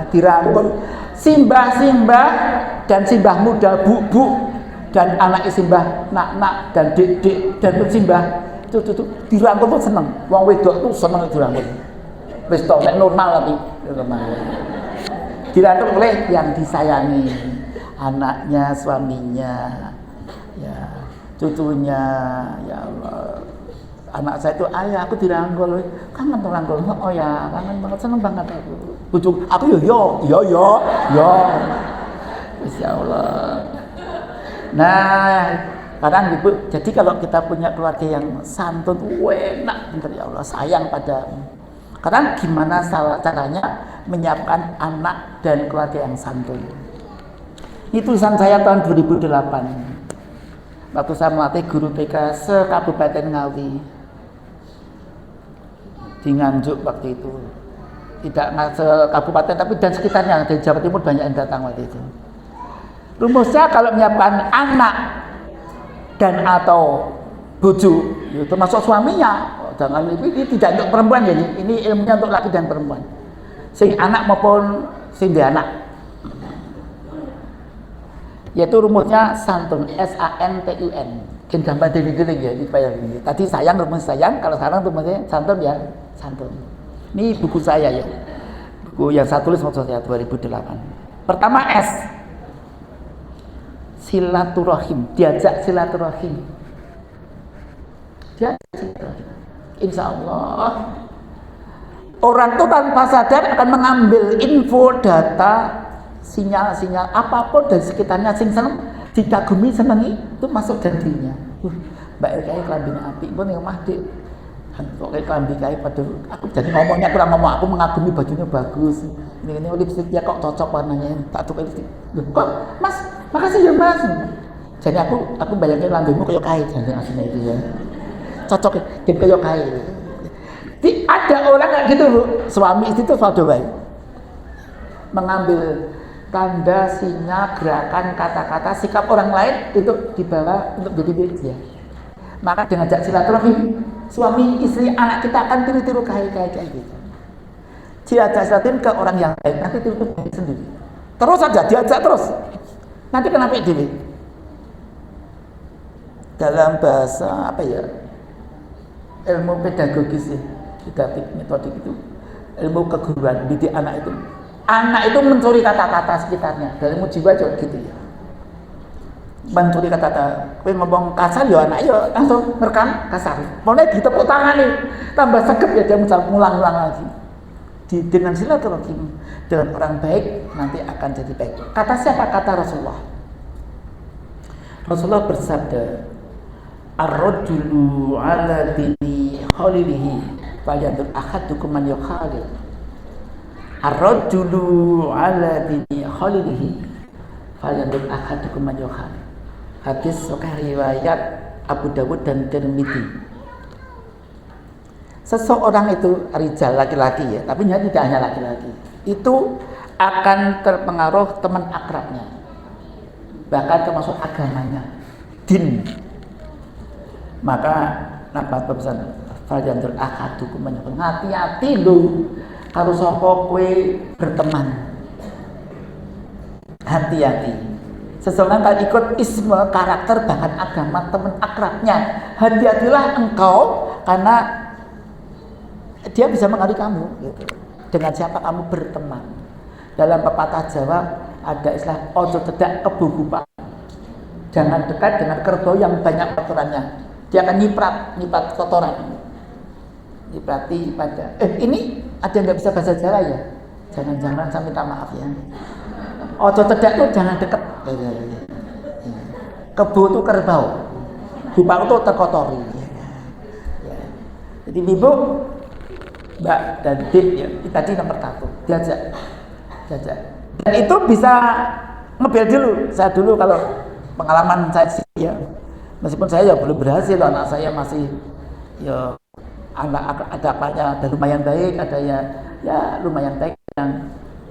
dirangkul simbah-simbah dan simbah muda bu dan anak simbah nak dan dik dan simbah itu dirangkul tuh seneng. Wong wedok tuh seneng dirangkul. Wis tok nek normal tapi normal. Dirangkul oleh yang disayangi anaknya, suaminya, ya cucunya, ya Allah. Anak saya itu ayah aku dirangkul kangen tuh rangkul oh ya kangen banget seneng banget aku bujuk aku yo Insya Allah. Nah kadang ibu jadi kalau kita punya keluarga yang santun enak bener ya Allah sayang pada kadang gimana caranya menyiapkan anak dan keluarga yang santun ini tulisan saya tahun 2008 waktu saya melatih guru TK se-Kabupaten Ngawi di Nganjuk waktu itu tidak se-kabupaten tapi dan sekitarnya dari Jawa Timur banyak yang datang waktu itu rumusnya kalau menyiapkan anak dan atau bojo ya, termasuk suaminya jangan ini tidak untuk perempuan ya ini ilmunya untuk laki dan perempuan sing anak maupun sing dia anak Yaitu rumusnya santun, SANTUN. Mungkin gambar dinding-dinding ya, ini. Tadi sayang rumus sayang, kalau sekarang rumusnya santun ya, santun. Ini buku saya ya. Buku yang saya tulis waktu saya 2008. Pertama S. Silaturahim, diajak silaturahim. Insya Allah orang itu tanpa sadar akan mengambil info, data, sinyal-sinyal apapun dari sekitarnya sing seneng, dikagumi, senengi, itu masuk dirinya. Mbak kayak kelambine apik, pun yang mah dik. Kok kayak kelambi kayak pada aku jadi ngomongnya kurang ngomong, aku mengagumi bajunya bagus. Ini lipstiknya kok cocok warnanya, tak tuh lipstik. Kok Mas, makasih ya Mas. Jadi aku bayangin lambimu kayak kain jadi aslinya itu ya. Cocok gitu kayak kain. Ada orang kayak gitu Bu, suami istri itu suatu baik. Mengambil tanda, sinyal, gerakan, kata-kata, sikap orang lain itu dibawa untuk jadi milik dia. Maka dengan ajak silaturahim, suami, istri, anak kita akan tiru-tiru kayak gitu. Diajak silaturahim ke orang yang baik, nanti tiru baik sendiri. Terus saja diajak terus. Nanti kenapa diri? Dalam bahasa apa ya? Ilmu pedagogis ya, didaktik metodik itu, ilmu keguruan, didik anak itu. Anak itu mencuri kata-kata sekitarnya, dari ilmu jiwa juga gitu ya. Mencuri kata-kata, kowe ngomong kasar ya anak ya langsung merekam kasar. Pokoknya ditepuk tangan nih, tambah segep ya dia ngulang-ngulang lagi. Dengan silaturahim dengan orang baik nanti akan jadi baik. Kata siapa? Kata Rasulullah. Rasulullah bersabda, ar-rajulu ala dini khalilihi falyanzur ahadukum man yukhalil. Ar-rajulu ala dini khalilihi falyanzur ahadukum man yukhalil. Hadis sahih riwayat Abu Dawud dan Tirmidzi. Seseorang itu rijal laki-laki ya, tapi tidak hanya laki-laki. Itu akan terpengaruh teman akrabnya. Bahkan termasuk agamanya, din. Maka napa pesan falyanzur ahadukum man yukhalil. Hati-hati lho kalau sapa kowe berteman. Hati-hati. Seseorang akan ikut isme, karakter, bahkan agama teman akrabnya. Hati-hatilah engkau karena dia bisa mengaruhi kamu gitu. Dengan siapa kamu berteman. Dalam pepatah Jawa ada istilah ojo cedak kebubukan. Jangan dekat dengan kerbau yang banyak kotorannya. Dia akan nyiprat kotoran. Nyiprati pada ini ada yang nggak bisa bahasa Jawa ya? Jangan-jangan saya minta maaf ya. Ojo cedak tuh jangan dekat. Kebo itu kerbau. Bupang itu terkotori. Jadi ibu, Mbak dan Dik ya, tadi nomor 1 diajak. Dan itu bisa ngebel dulu. Saya dulu kalau pengalaman saya sih ya, meskipun saya ya belum berhasil, anak saya masih ya anak ada apanya, ada lumayan baik, ada ya lumayan baik, yang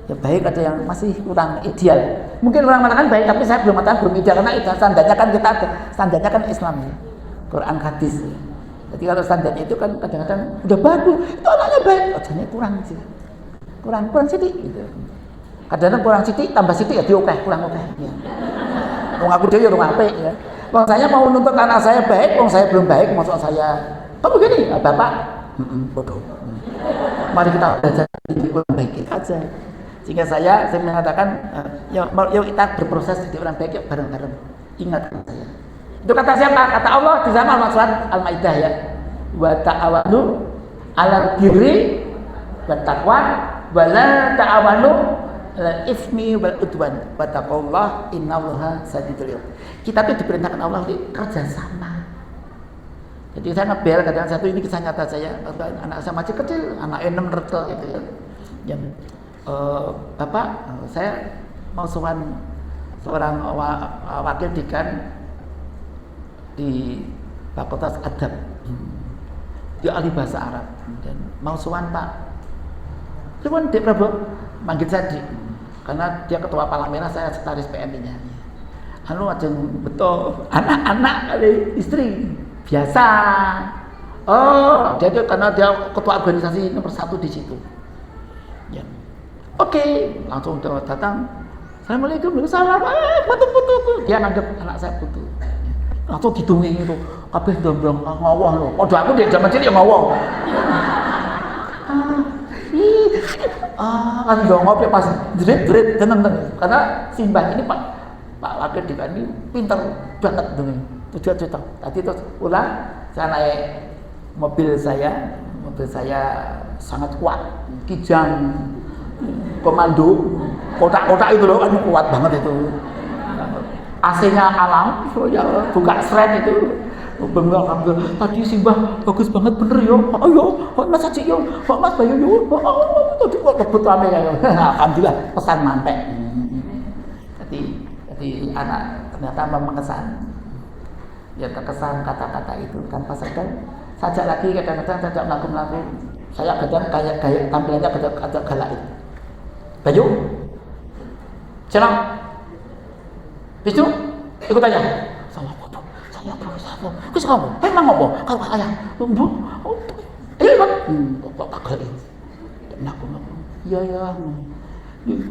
ya baik, ada yang masih kurang ideal. Mungkin orang mengatakan baik, tapi saya belum mengatakan belum ideal karena itu standarnya kan kita ada, standarnya kan Islam ya, Quran hadis. Ya. Jadi kalau standarnya itu kan kadang-kadang udah bagus, itu anaknya baik, jadinya kurang sih, kurang sedikit. Gitu. Kadang-kadang kurang sedikit, tambah sedikit ya diokeh, kurang okeh. Ya. Wong aku dia rumah apik ya. Wong saya mau nuntut anak saya baik, wong saya belum baik, maksud saya, kok begini, Bapak? Bodoh. Mari kita belajar jadi orang baik aja. Sehingga saya mengatakan, yuk kita berproses jadi orang baik, yuk bareng-bareng. Ingat saya. Itu kata siapa? Kata Allah di zaman surat Al-Maidah ya. Wa ta'awanu 'alal birri wat taqwa wa la ta'awanu 'alal ismi wal udwan. Wattaqullah innallaha sadidul iqab. Kita tuh diperintahkan Allah untuk kerja sama. Jadi saya ngebel kadang satu ini kisah nyata saya, anak saya masih kecil, anak 6 retel gitu ya. Yang Bapak, saya mau seorang wakil dekan di Fakultas Adab di ahli bahasa Arab dan mau sowan Pak. Cuman Dek Prabowo manggil saya Dik karena dia ketua Palang Merah, saya sekretaris PMI-nya. Anu ajeng betul anak-anak kali istri biasa. Oh, dia karena dia ketua organisasi nomor 1 di situ. Ya. Oke, langsung datang. Assalamualaikum, salam, putu. Dia nganggep anak saya putu. Atau didongeng itu, kabeh ndong ngawah lho. Padha aku dia zaman cilik ya ngawah. Kan ndongo pas jerit-jerit tenang. Karena Simbah ini Pak Wakil Dekan ini pinter banget dongeng. Tujuh cerita. Tadi terus ulang, saya naik mobil saya sangat kuat, Kijang komando, kotak-kotak itu loh, kan kuat banget itu. AC-nya alam, ya buka seret itu. Bengong ambil. Tadi Simbah bagus banget bener yo. Ayo, Mas Haji yo, Mas Bayu yo. Tadi kok rebut rame ya. Alhamdulillah pesan mantek. Jadi anak ternyata mengesan. Ya terkesan kata-kata itu kan pasalkan sajak lagi kadang-kadang sajak melaku-melaku. Saya kadang kayak tampilannya agak galak itu. Bayu, jalan. Bisu, ikut aja. Sama foto. Saya berusaha. Kus kamu, memang ngopo? Kalau ayah, bu, ayo ikut. Kok kagak ini? Naku. Iya.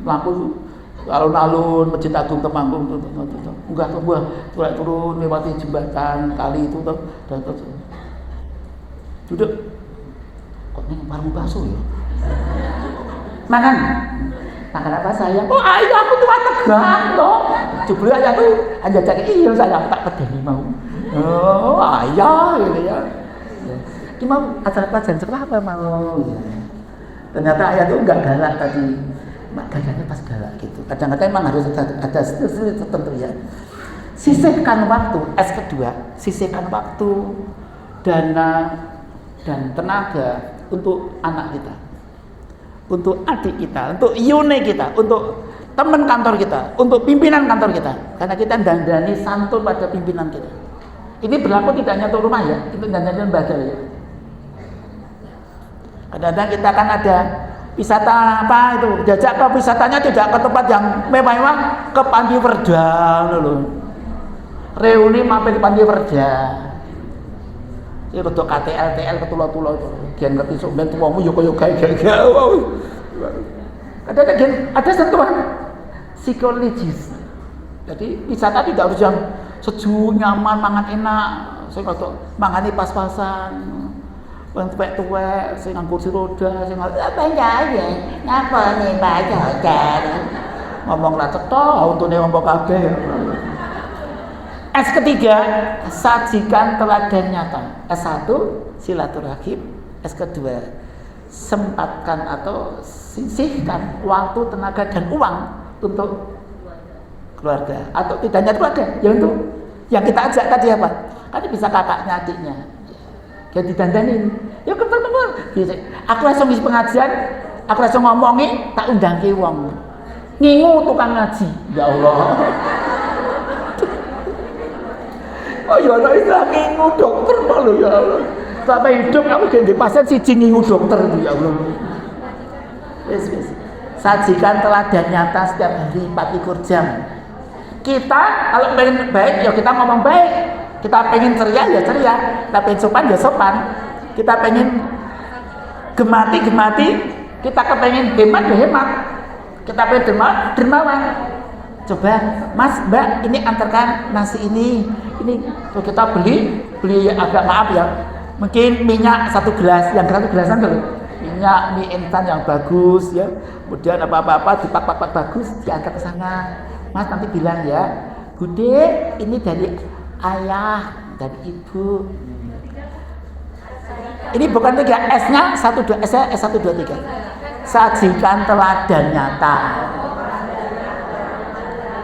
Lampu alun-alun Masjid Agung Temanggung enggak tuh gua turun lewati jembatan kali itu tuh dan terus duduk kok ini warung bakso ya makan apa saya ayo aku tuh tegang loh jebule aja tuh aja cari iya saya tak pedeni mau ayah gitu ya ini mau acara pelajaran sekolah apa mau ternyata ayah tuh enggak galak tadi gayanya pas galak gitu. Kadang-kadang memang harus ada sisi tertentu ya. Sisihkan waktu, S kedua, sisihkan waktu, dana dan tenaga untuk anak kita, untuk adik kita, untuk yune kita, untuk teman kantor kita, untuk pimpinan kantor kita. Karena kita dandani santun pada pimpinan kita. Ini berlaku tidak hanya untuk rumah ya, itu dandani lembaga ya. Kadang-kadang kita kan ada wisata apa itu, jajak ke wisatanya tidak ke tempat yang mewah-mewah, ke Panti Werda loh. Reuni mampir di Panti Werda. Iki rada KTL ketulo-tulo itu. Gen ngerti sok ben tuwamu yo kaya gaya-gaya. Ada sentuhan psikologis. Jadi wisata tidak harus yang sejuk, nyaman, mangan enak. Saya kata mangane pas-pasan. Wong tuwek-tuwek sing nganggo kursi roda, sing apa ya? Ngapa nih Pak Jodan? Ngomong ra cetha, untune ngomong kabeh. S ketiga, sajikan teladan nyata. S1 silaturahim, S kedua sempatkan atau sisihkan waktu, tenaga dan uang untuk keluarga atau tidak hanya keluarga, ya untuk yang kita ajak tadi apa? Kan bisa kakaknya, adiknya. Dia didandanin, ya kepel-kepel. Aku langsung ngisi pengajian, aku langsung ngomongi, tak undang ke wong. Ngingu tukang ngaji, ya Allah. Oh ya Allah, istilah ngingu dokter malu ya Allah. Sampai hidup aku ganti pasien siji ngingu dokter ya Allah. Yes. Sajikan teladan nyata setiap hari 24 jam. Kita kalau pengen baik, ya kita ngomong baik. Kita pengen ceria ya ceria, kita pengen sopan ya sopan, kita pengen gemati, kita kepengen hemat ya hemat, kita pengen dermawan. Coba Mas Mbak ini antarkan nasi ini kita beli agak maaf ya, mungkin minyak 1 gelas, yang 1 gelasan dulu, minyak mie instan yang bagus ya, kemudian apa dipak bagus diantar ke sana. Mas nanti bilang ya, Bude ini dari ayah dan ibu. Ini bukan 3 S-nya, 1 2 S-nya S1 2 3. Sajikan teladan nyata.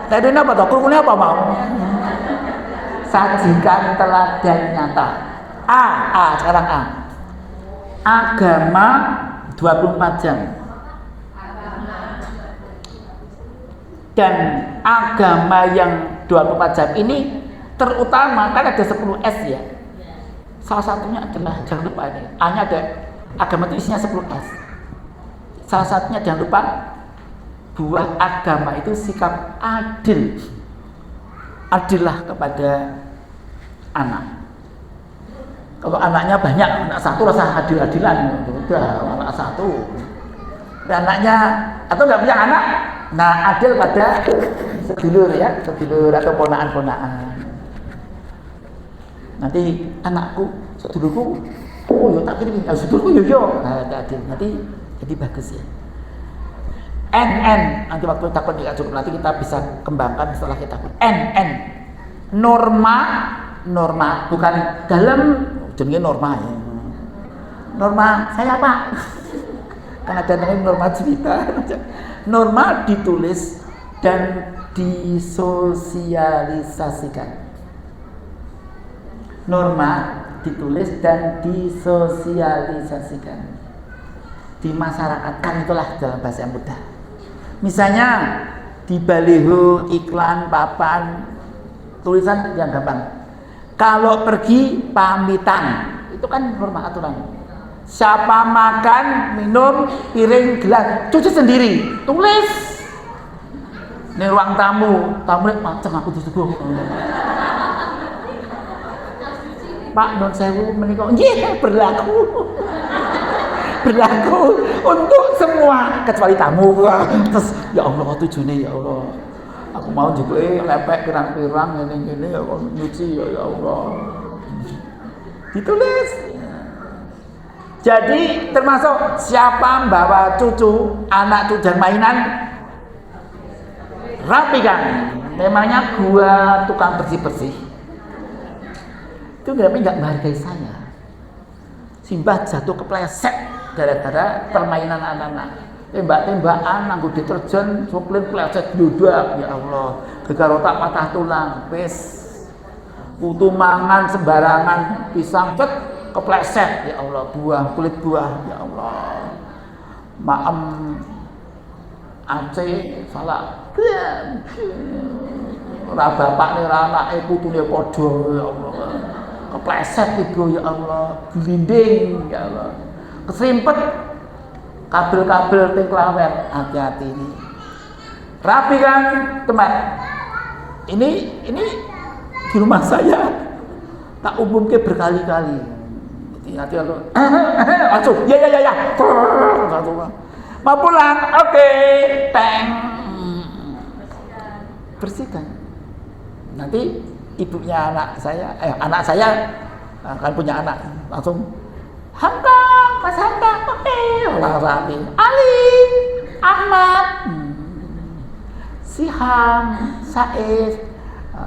Tadi apa toh? Kurunya apa mau? Sajikan teladan nyata. A sekarang A. Agama 24 jam. Dan agama yang 24 jam ini terutama kan ada 10 S ya. Salah satunya adalah jangan lupa ini. A-nya ada agama itu isinya 10 S. Salah satunya jangan lupa buah agama itu sikap adil. Adillah kepada anak. Kalau anaknya banyak, anak 1 rasa adil-adilan, udah anak 1. Dan anaknya atau nggak punya anak, Nah, adil pada sedulur ya, sedulur atau ponaan-ponaan. Nanti anakku, sedulurku, oh ya tak kirim, sedulurku yo. Nah, adil. Nanti jadi bagus ya. N nanti waktu takut tidak cukup, nanti kita bisa kembangkan setelah kita N norma bukan dalam jenenge norma ya. Norma saya Pak. Kan ada namanya norma cerita. Norma ditulis dan disosialisasikan. Norma ditulis dan disosialisasikan. Dimasyarakatkan, itulah dalam bahasa yang mudah. Misalnya di baliho, iklan, papan, tulisan yang gampang. Kalau pergi pamitan, itu kan norma aturan. Siapa makan, minum, piring, gelas, cuci sendiri, tulis. Ini ruang tamu macam aku disuguh. Pak non sewu menika nggih berlaku. Berlaku untuk semua kecuali tamu. Terus ya Allah tujuane ya Allah. Aku mau juga lepek pirang-pirang ngene-ngene ya nyuci ya Allah. Ditulis. Jadi termasuk siapa bawa cucu, anak cucu dan mainan rapikan. Memangnya gua tukang bersih-bersih. Itu nggak menghargai saya. Simbah jatuh kepleset gara-gara permainan anak-anak. Tembak-tembakan, nganggo deterjen, suplin pleset bludak, ya Allah. Gegar otak patah tulang, wis. Putu mangan sembarangan, pisang cet kepleset, ya Allah. Buah, kulit buah, ya Allah. Maem Aceh salah. Ora bapakne ora anake putune padha, ya Allah. Kepleset ibu, ya Allah. Glinding, ya Allah. Keserimpet kabel-kabel ting klawer, hati-hati ini. Rapi kan teman. Ini di rumah saya tak umumke berkali-kali. Hati-hati kalau langsung ya. Mau pulang, oke, teng. Bersihkan. Nanti ibunya anak saya akan punya anak, langsung Hamka, Mas Hamka, oke, rapi. Ali, Ahmad, Siham, Said,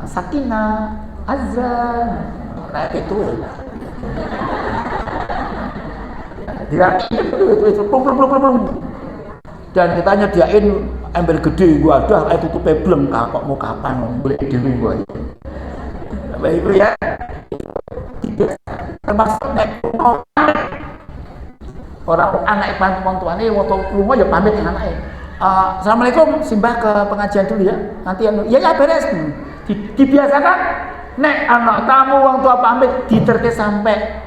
Sakina, Azra, nah itu. Dia belum. Dan kita nyediain ember gede, gua ada air tutup belum, kok mau kapan boleh diri gua itu. Bapak Ibu ya, termasuk orang anak wong tuane waktu lunga ya pamit dengan anake. Assalamualaikum, simbah ke pengajian dulu ya. Nanti ya beres. Dibiasakan nek anak tamu wong tua pamit diterke sampai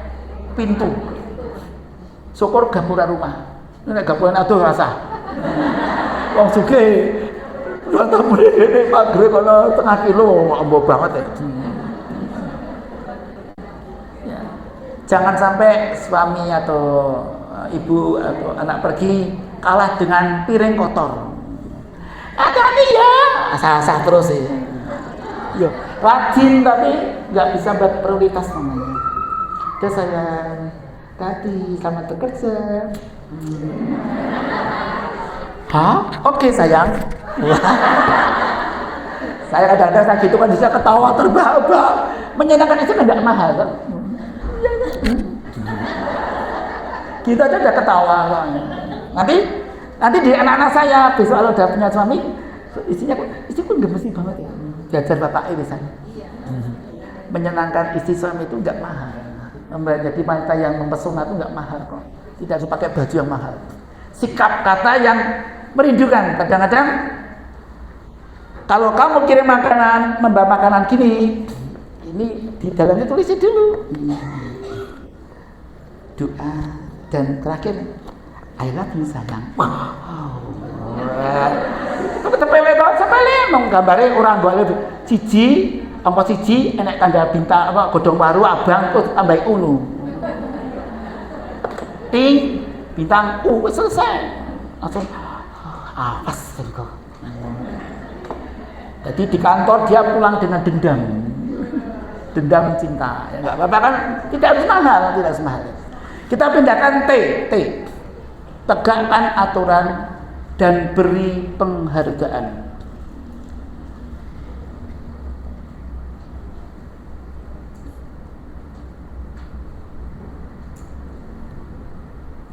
pintu. Syukur gapura rumah. Nek gapuran aduh rasa. Wong sugih. Wong tamu dene magre kono tengah kilo, ambo banget ya. Jangan sampai suami atau ibu atau anak pergi kalah dengan piring kotor. Hati-hati ya, asah-asah terus ya. Yo, rajin tapi nggak bisa buat prioritas namanya. Udah sayang, tadi selamat bekerja. Hah? Oke sayang. Saya kadang-kadang saya gitu kan bisa ketawa terbahak-bahak. Menyenangkan itu kan tidak mahal kan? Kita aja udah ketawa. Nanti di anak-anak saya besok kalau udah punya suami, istriku gemes banget ya. Belajar bapak ini saya. Menyenangkan istri suami itu nggak mahal. Menjadi wanita yang mempesona itu nggak mahal kok. Tidak harus pakai baju yang mahal. Sikap kata yang merindukan. Kadang-kadang kalau kamu kirim makanan, membawa makanan gini, ini di dalamnya tulisnya dulu. Doa dan terakhir I love you sayang. Sepele mau gambare orang boleh siji angka siji enek tanda bintang apa godhong waru abang terus tambah unu. Ting bintang wis selesai. Langsung awas kok. Jadi di kantor dia pulang dengan dendam cinta. Ya nggak apa-apa kan? Tidak harus mahal, tidak harus mahal. Kita pindahkan T. Tegakkan aturan dan beri penghargaan.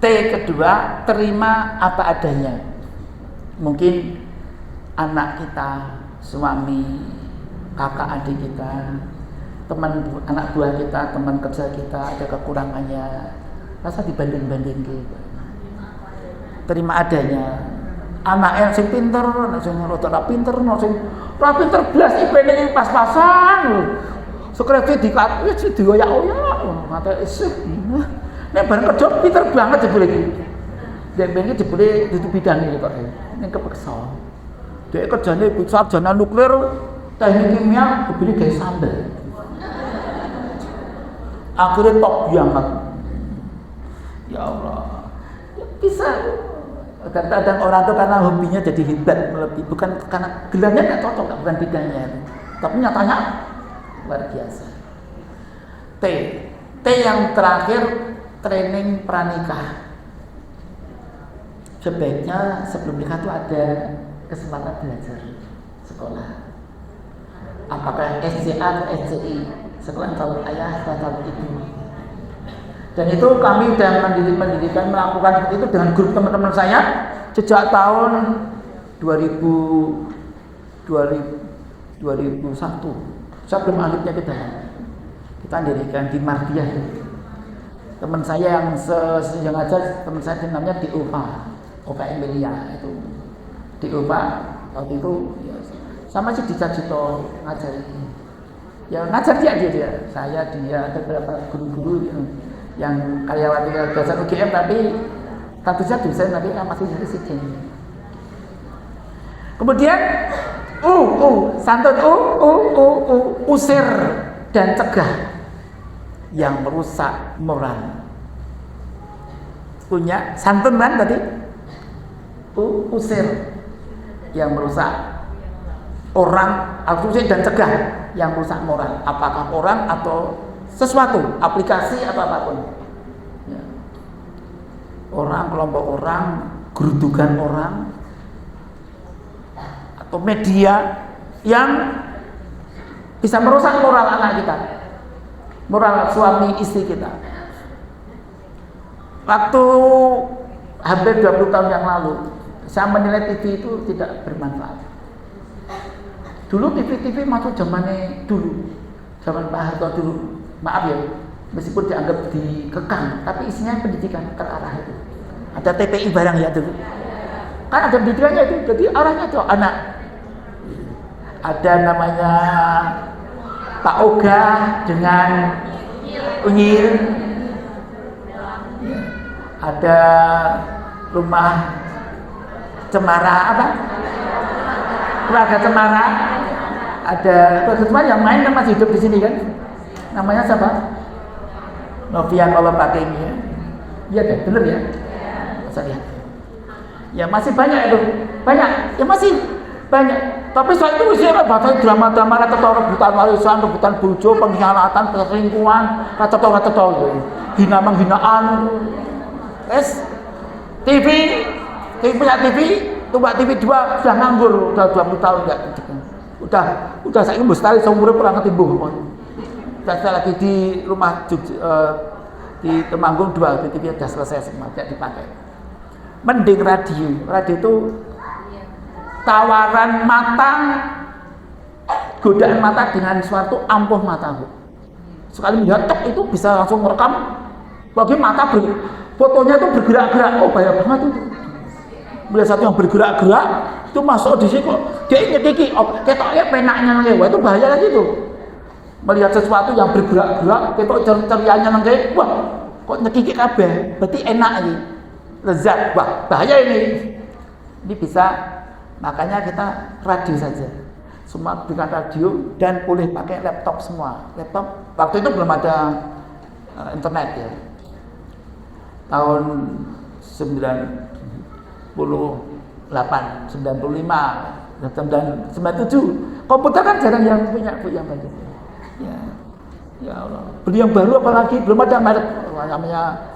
T kedua, terima apa adanya. Mungkin anak kita, suami, kakak adik kita, anak buah kita, teman kerja kita ada kekurangannya, rasa dibanding-banding gitu. Terima adanya. Anak yang sing pinter, anak sing ora pinter, ora pinter blas IPN pas-pasan lho. Sekrete dioyak-oyak, ngate isih. Nek bareng kerja pinter banget jebule iki. Dek ben iki jebule dudu bidang iki kok. Ning kepeksa. Dek kerjane sarjana nuklir, teknik kimia, jebule gawe sambel. Akhirnya top banget. Ya Allah. Ya bisa. Kadang-kadang orang itu karena hobinya jadi hebat lebih, bukan karena gelarnya nggak cocok, bukan bidangnya. Tapi nyatanya luar biasa. T yang terakhir, training pranikah. Sebaiknya sebelum nikah itu ada kesempatan belajar sekolah. Apakah SCA atau SCI, sekolah calon ayah atau calon ibu. Dan itu kami sudah melakukan seperti itu dengan grup teman-teman saya sejak tahun 2001. Saya belum alifnya kita dirikan di Mardiah. Teman saya yang aja, teman saya namanya Opa Emilia itu. Opa waktu itu ya, sama sih Cito ngajari. Ya ngajar dia. Saya dia ada beberapa guru-guru yang karyawan dasar UGM tapi statusnya dosen tapi kan masih residen. Kemudian santun usir dan cegah yang merusak moral. Punya santun kan tadi? Usir yang merusak orang, usir dan cegah yang merusak moral. Apakah orang atau sesuatu, aplikasi atau apapun. Ya. Orang, kelompok orang, gerudukan orang, atau media yang bisa merusak moral anak kita, moral suami istri kita. Waktu hampir 20 tahun yang lalu, saya menilai TV itu tidak bermanfaat. Dulu TV masuk zamannya dulu, zaman Pak Harto dulu. Maaf ya, meskipun dianggap dikekang, tapi isinya pendidikan terarah itu. Ada TPI barang ya dulu. Kan ada pendidikannya itu, jadi arahnya itu anak. Ada namanya Pak Oga dengan Unyil. Ada rumah Cemara apa? Keluarga Cemara. Ada kebetulan yang main kan masih hidup di sini kan? Namanya siapa? Novia kalau pakai ini ya. Iya deh, bener ya? Saya lihat. Ya masih banyak itu. Banyak. Ya masih banyak. Tapi saya itu usia bahasa drama-drama rebutan warisan, rebutan bojo, pengkhianatan, perselingkuhan, kacau-kacau hina-menghinaan. TV punya TV, tumbak TV 2 sudah nganggur, udah 20 tahun enggak. Udah saya ingin bestari seumurnya kurang ketimbuh. Saya lagi di rumah di Temanggung 2, TV sudah selesai semua, tidak dipakai. Mending radio itu tawaran mata, godaan mata dengan suatu ampuh mata. Sekali melihat itu bisa langsung merekam, bagi mata fotonya itu bergerak-gerak, bahaya banget itu. Melihat satu yang bergerak-gerak itu masuk di sini kok dia nyetiki, ketoknya penaknya nangke, wah itu bahaya lagi tuh. Melihat sesuatu yang bergerak-gerak, ketok cerianya nangke, wah kok nyekiki kabeh, berarti enak ini, lezat, wah bahaya ini. Ini bisa, makanya kita radio saja, semua dengan radio dan boleh pakai laptop semua. Laptop waktu itu belum ada internet ya. Tahun 90 97. Komputer kan jarang yang punya Bu yang bagus. Ya. Ya Allah. Beli yang baru apalagi belum ada merek namanya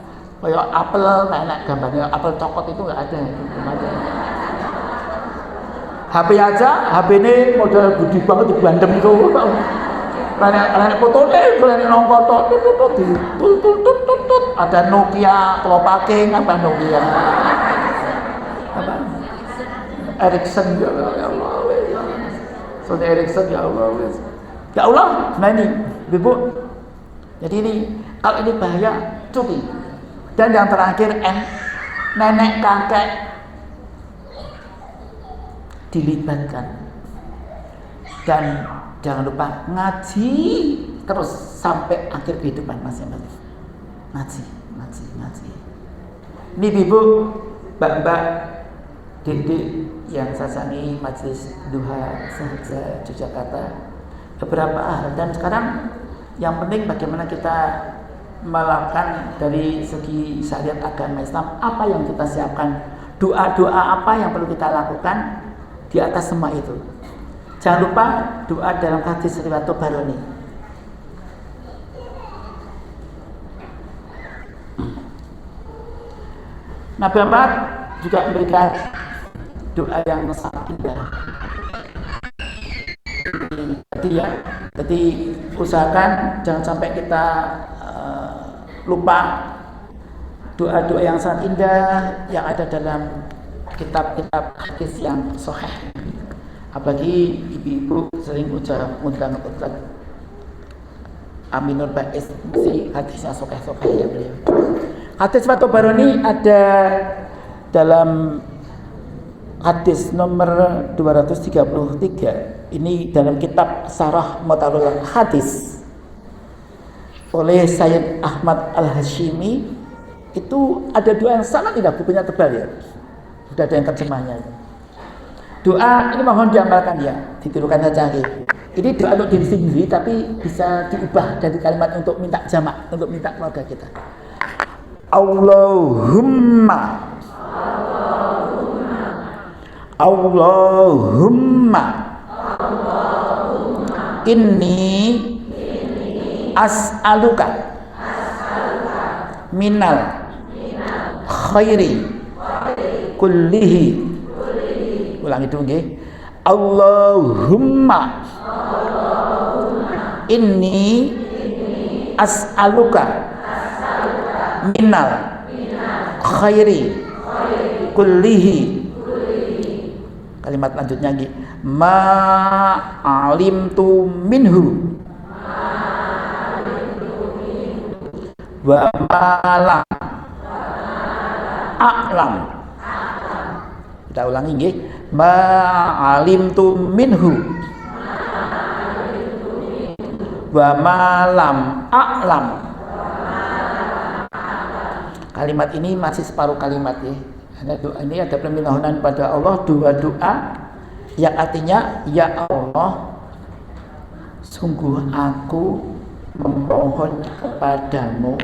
kayak apel, enak gambarnya apel cokot itu enggak ada, belum ada. HP aja, HP ini model gede banget di Bandem itu. Lain fotonya, lain nongkoto, tutut, ada Nokia, kelopake, apa Nokia? Apa? Ericsson ya Allah, Sony Ericsson ya Allah, ya Allah, nah ini, Ibu. Jadi ini, kalau ini bahaya, cuti. Dan yang terakhir nenek kakek dilibatkan. Dan jangan lupa ngaji terus sampai akhir kehidupan masing-masing. Ngaji. Ini Ibu, Mbak, Dek yang sasani Majelis Duha Sahaja Yogyakarta, beberapa hal. Dan sekarang yang penting bagaimana kita melakukan dari segi syariat agama Islam, apa yang kita siapkan, doa-doa apa yang perlu kita lakukan di atas semua itu. Jangan lupa doa dalam hadis riwayat Tabarani. Nabi Muhammad juga memberikan doa yang sangat indah. Jadi usahakan jangan sampai kita lupa doa-doa yang sangat indah yang ada dalam kitab-kitab hadis yang sahih. Apalagi ibu-ibu sering undang Aminul Baiz, si hadisnya sahih ya beliau. Hadis Tabarani ada dalam hadis nomor 233. Ini dalam kitab Sarah Mutalul Hadis oleh Sayyid Ahmad Al-Hashimi. Itu ada doa yang sangat indah, bukunya tebal ya. Sudah ada yang terjemahnya. Doa ini mohon diamalkan ya, ditirukan saja. Ini doa untuk diri sendiri tapi bisa diubah dari kalimat untuk minta jamak, untuk minta keluarga kita. Allahumma inni as'aluka minal khairi kullihi. Ulangi dulu nggih. Allahumma inni as'aluka minal khairi kullihi. Kalimat lanjutnya nggih. Ma alimtu minhu wa ma lam a'lam. Kita ulangi nggih. Ma alimtu minhu wa ma lam a'lam. Kalimat ini masih separuh kalimat ya. Ini ada permohonan pada Allah, dua doa yang artinya, ya Allah, sungguh aku memohon kepadamu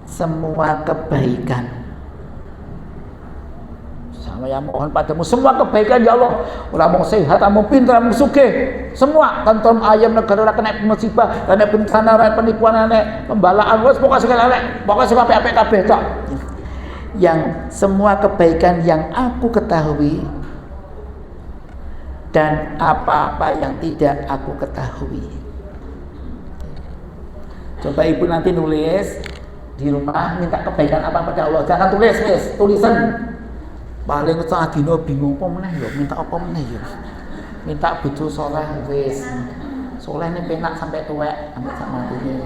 semua kebaikan. Sama yang mohon padamu semua kebaikan ya Allah. Orang mau sehat, mau pintar, mau sugih, semua tentom ayam negara ora kena musibah, kena bencana, ora penipuan, nek pembalaan, wis pokoke segala nek, pokoke sing apik-apik kabeh tok. Yang semua kebaikan yang aku ketahui dan apa-apa yang tidak aku ketahui. Coba ibu nanti nulis di rumah minta kebaikan apa pada Allah. Jangan tulis, tulisan. Paling sadina bingung apa meneh ya, minta apa meneh ya. Minta bojo saleh wis. Saleh ning penak sampai tuwek, sampai sak mantune.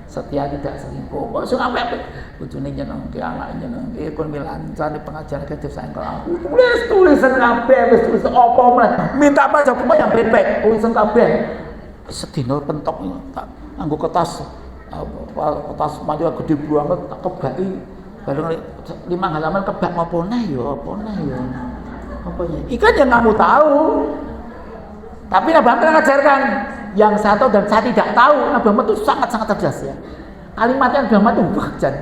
Setia tidak selingkuh. Kok sing apik bojone nyenengke, anake nyenengke, kon lancar di pengajian kedep saeng aku. Tulisan kabeh wis tulis apa meneh. Minta apa coba yang bebek, tulisan kabeh. Sedina pentok tak nganggo kertas maju gede banget tak kebaki. Bareng 5 halaman kebak apa neh ya. Apa ya? Ikan yang kamu tahu. Tapi Nabi Muhammad mengajarkan yang saya tahu dan saya tidak tahu. Nabi Muhammad itu sangat-sangat cerdas ya. Kalimatnya Nabi Muhammad itu bajan.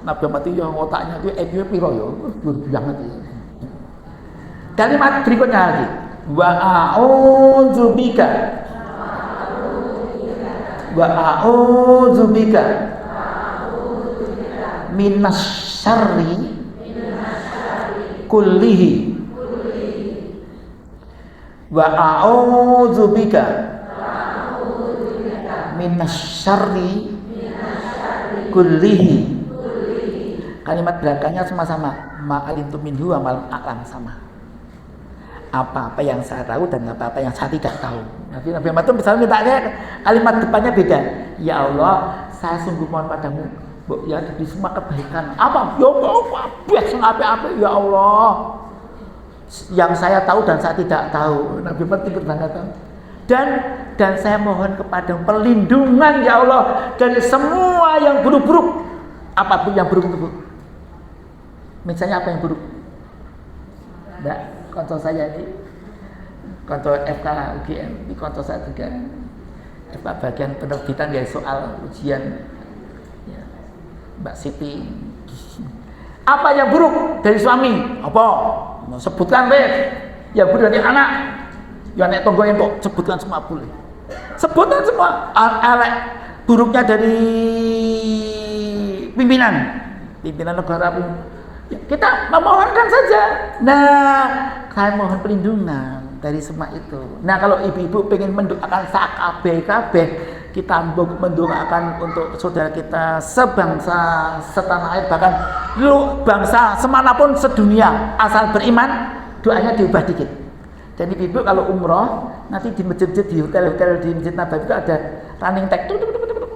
Nabi Muhammad itu yang otaknya itu IQ piro ya, banget itu. Kalimat berikutnya lagi, wa a'udzubika minas syarri kullihi wa a'udzubika minas syarri kullihi. Kalimat belakangnya sama-sama ma'alintu minhu wa ma'alam, sama. Apa-apa yang saya tahu dan apa-apa yang saya tidak tahu. Nabi Muhammad itu misalnya mintanya kalimat depannya beda. Ya Allah, saya sungguh mohon padamu, ya di semua kebaikan. Apa? Ya Allah, biasa apa-apa ya Allah. Yang saya tahu dan saya tidak tahu. Nabi Muhammad itu berkata, dan saya mohon kepada perlindungan ya Allah dari semua yang buruk-buruk. Apapun yang buruk-buruk. Misalnya apa yang buruk? Enggak, konco saya ini, konco FK UGM, ini konco saya juga. FK bagian penerbitan ya soal ujian ya, Mbak Siti. Apa yang buruk dari suami? Apa? Sebutkan deh. Yang buruk dari anak. Yang anak tonggo itu sebutkan semua boleh. Sebutkan semua. Buruknya dari pimpinan negara pun. Ya, kita memohonkan saja. Nah, saya mohon perlindungan dari semua itu. Nah, kalau ibu-ibu pengen mendoakan sakabeh-kabeh, kita mendoakan untuk saudara kita sebangsa, setanah air, bahkan lu bangsa semanapun sedunia, asal beriman, doanya diubah dikit. Dan ibu-ibu kalau umroh, nanti di masjid-masjid, di hotel-hotel, di Masjid Nabawi itu ada running tag,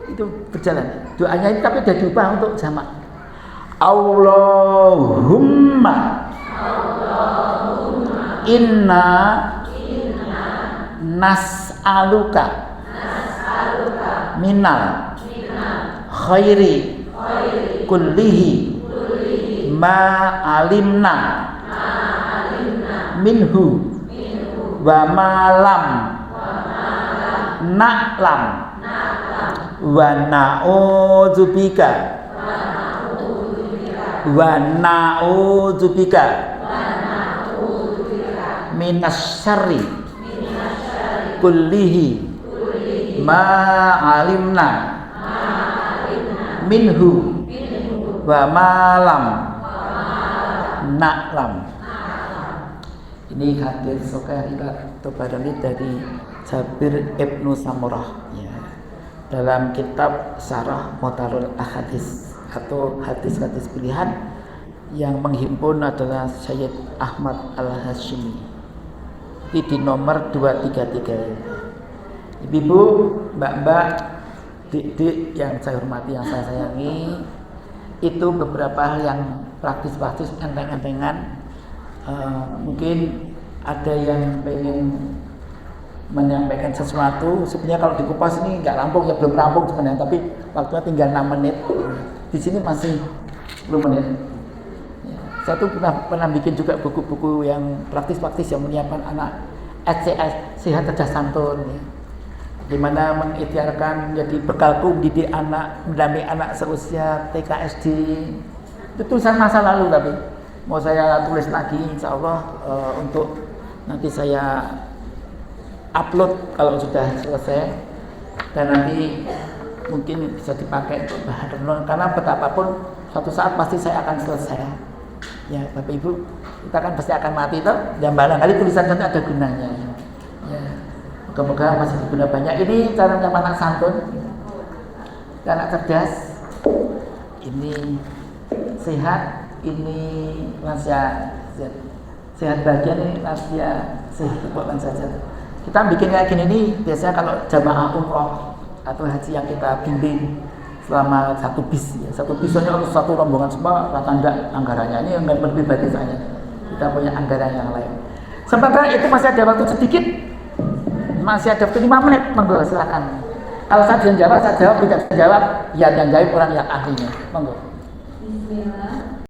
itu berjalan. Doanya ini tapi sudah diubah untuk jamak. Allahumma inna nas'aluka minal khairi kullihi ma alimna minhu wa ma lam na'lam wa na'udzubika minas syarri kullihi ma alimna minhu wa ma lam na'lam. Ini hadis Sahihah Tabarani dari Jabir Ibnu Samurah ya, dalam kitab Syarah Mutarul Ahadits atau hadis-hadis pilihan yang menghimpun adalah Syed Ahmad Al-Hashimi. Ini di nomor 233. Ibu, mbak-mbak, dik-dik yang saya hormati, yang saya sayangi, itu beberapa hal yang praktis-praktis, enteng-entengan. Mungkin ada yang pengen menyampaikan sesuatu. Sebenarnya kalau dikupas ini nggak rampung, ya belum rampung sebenarnya, tapi waktunya tinggal 6 menit. Di sini masih 10 menit. Ya, saya tuh pernah bikin juga buku-buku yang praktis-praktis yang menyiapkan anak SCS, sehat cerdas santun, ya. Dimana mengikhtiarkan jadi bekalku mendidik anak, mendampingi anak seusia TK SD. Itu tulisan masa lalu, tapi mau saya tulis lagi, insya Allah untuk nanti saya upload kalau sudah selesai, dan nanti mungkin bisa dipakai untuk bahan renungan, karena betapapun suatu saat pasti saya akan selesai ya Bapak Ibu, kita kan pasti akan mati toh, dan barangkali tulisan itu ada gunanya ya, moga-moga masih berguna banyak. Ini cara menyapa anak santun, anak cerdas, ini sehat, ini lansia sehat bagian, ini lansia sehat, bukan saja. Kita bikin kayak gini nih biasanya kalau jamaah umroh atau haji yang kita bimbing selama satu bis ya. Satu bis soalnya harus satu rombongan semua, rata enggak anggarannya. Ini yang lebih bagus saja. Kita punya anggaran yang lain. Sementara itu masih ada waktu sedikit. Masih ada waktu 5 menit, monggo silakan. Kalau saya jawab, saya jawab, tidak jawab, ya yang jawab orang yang ahlinya. Monggo. Bismillah.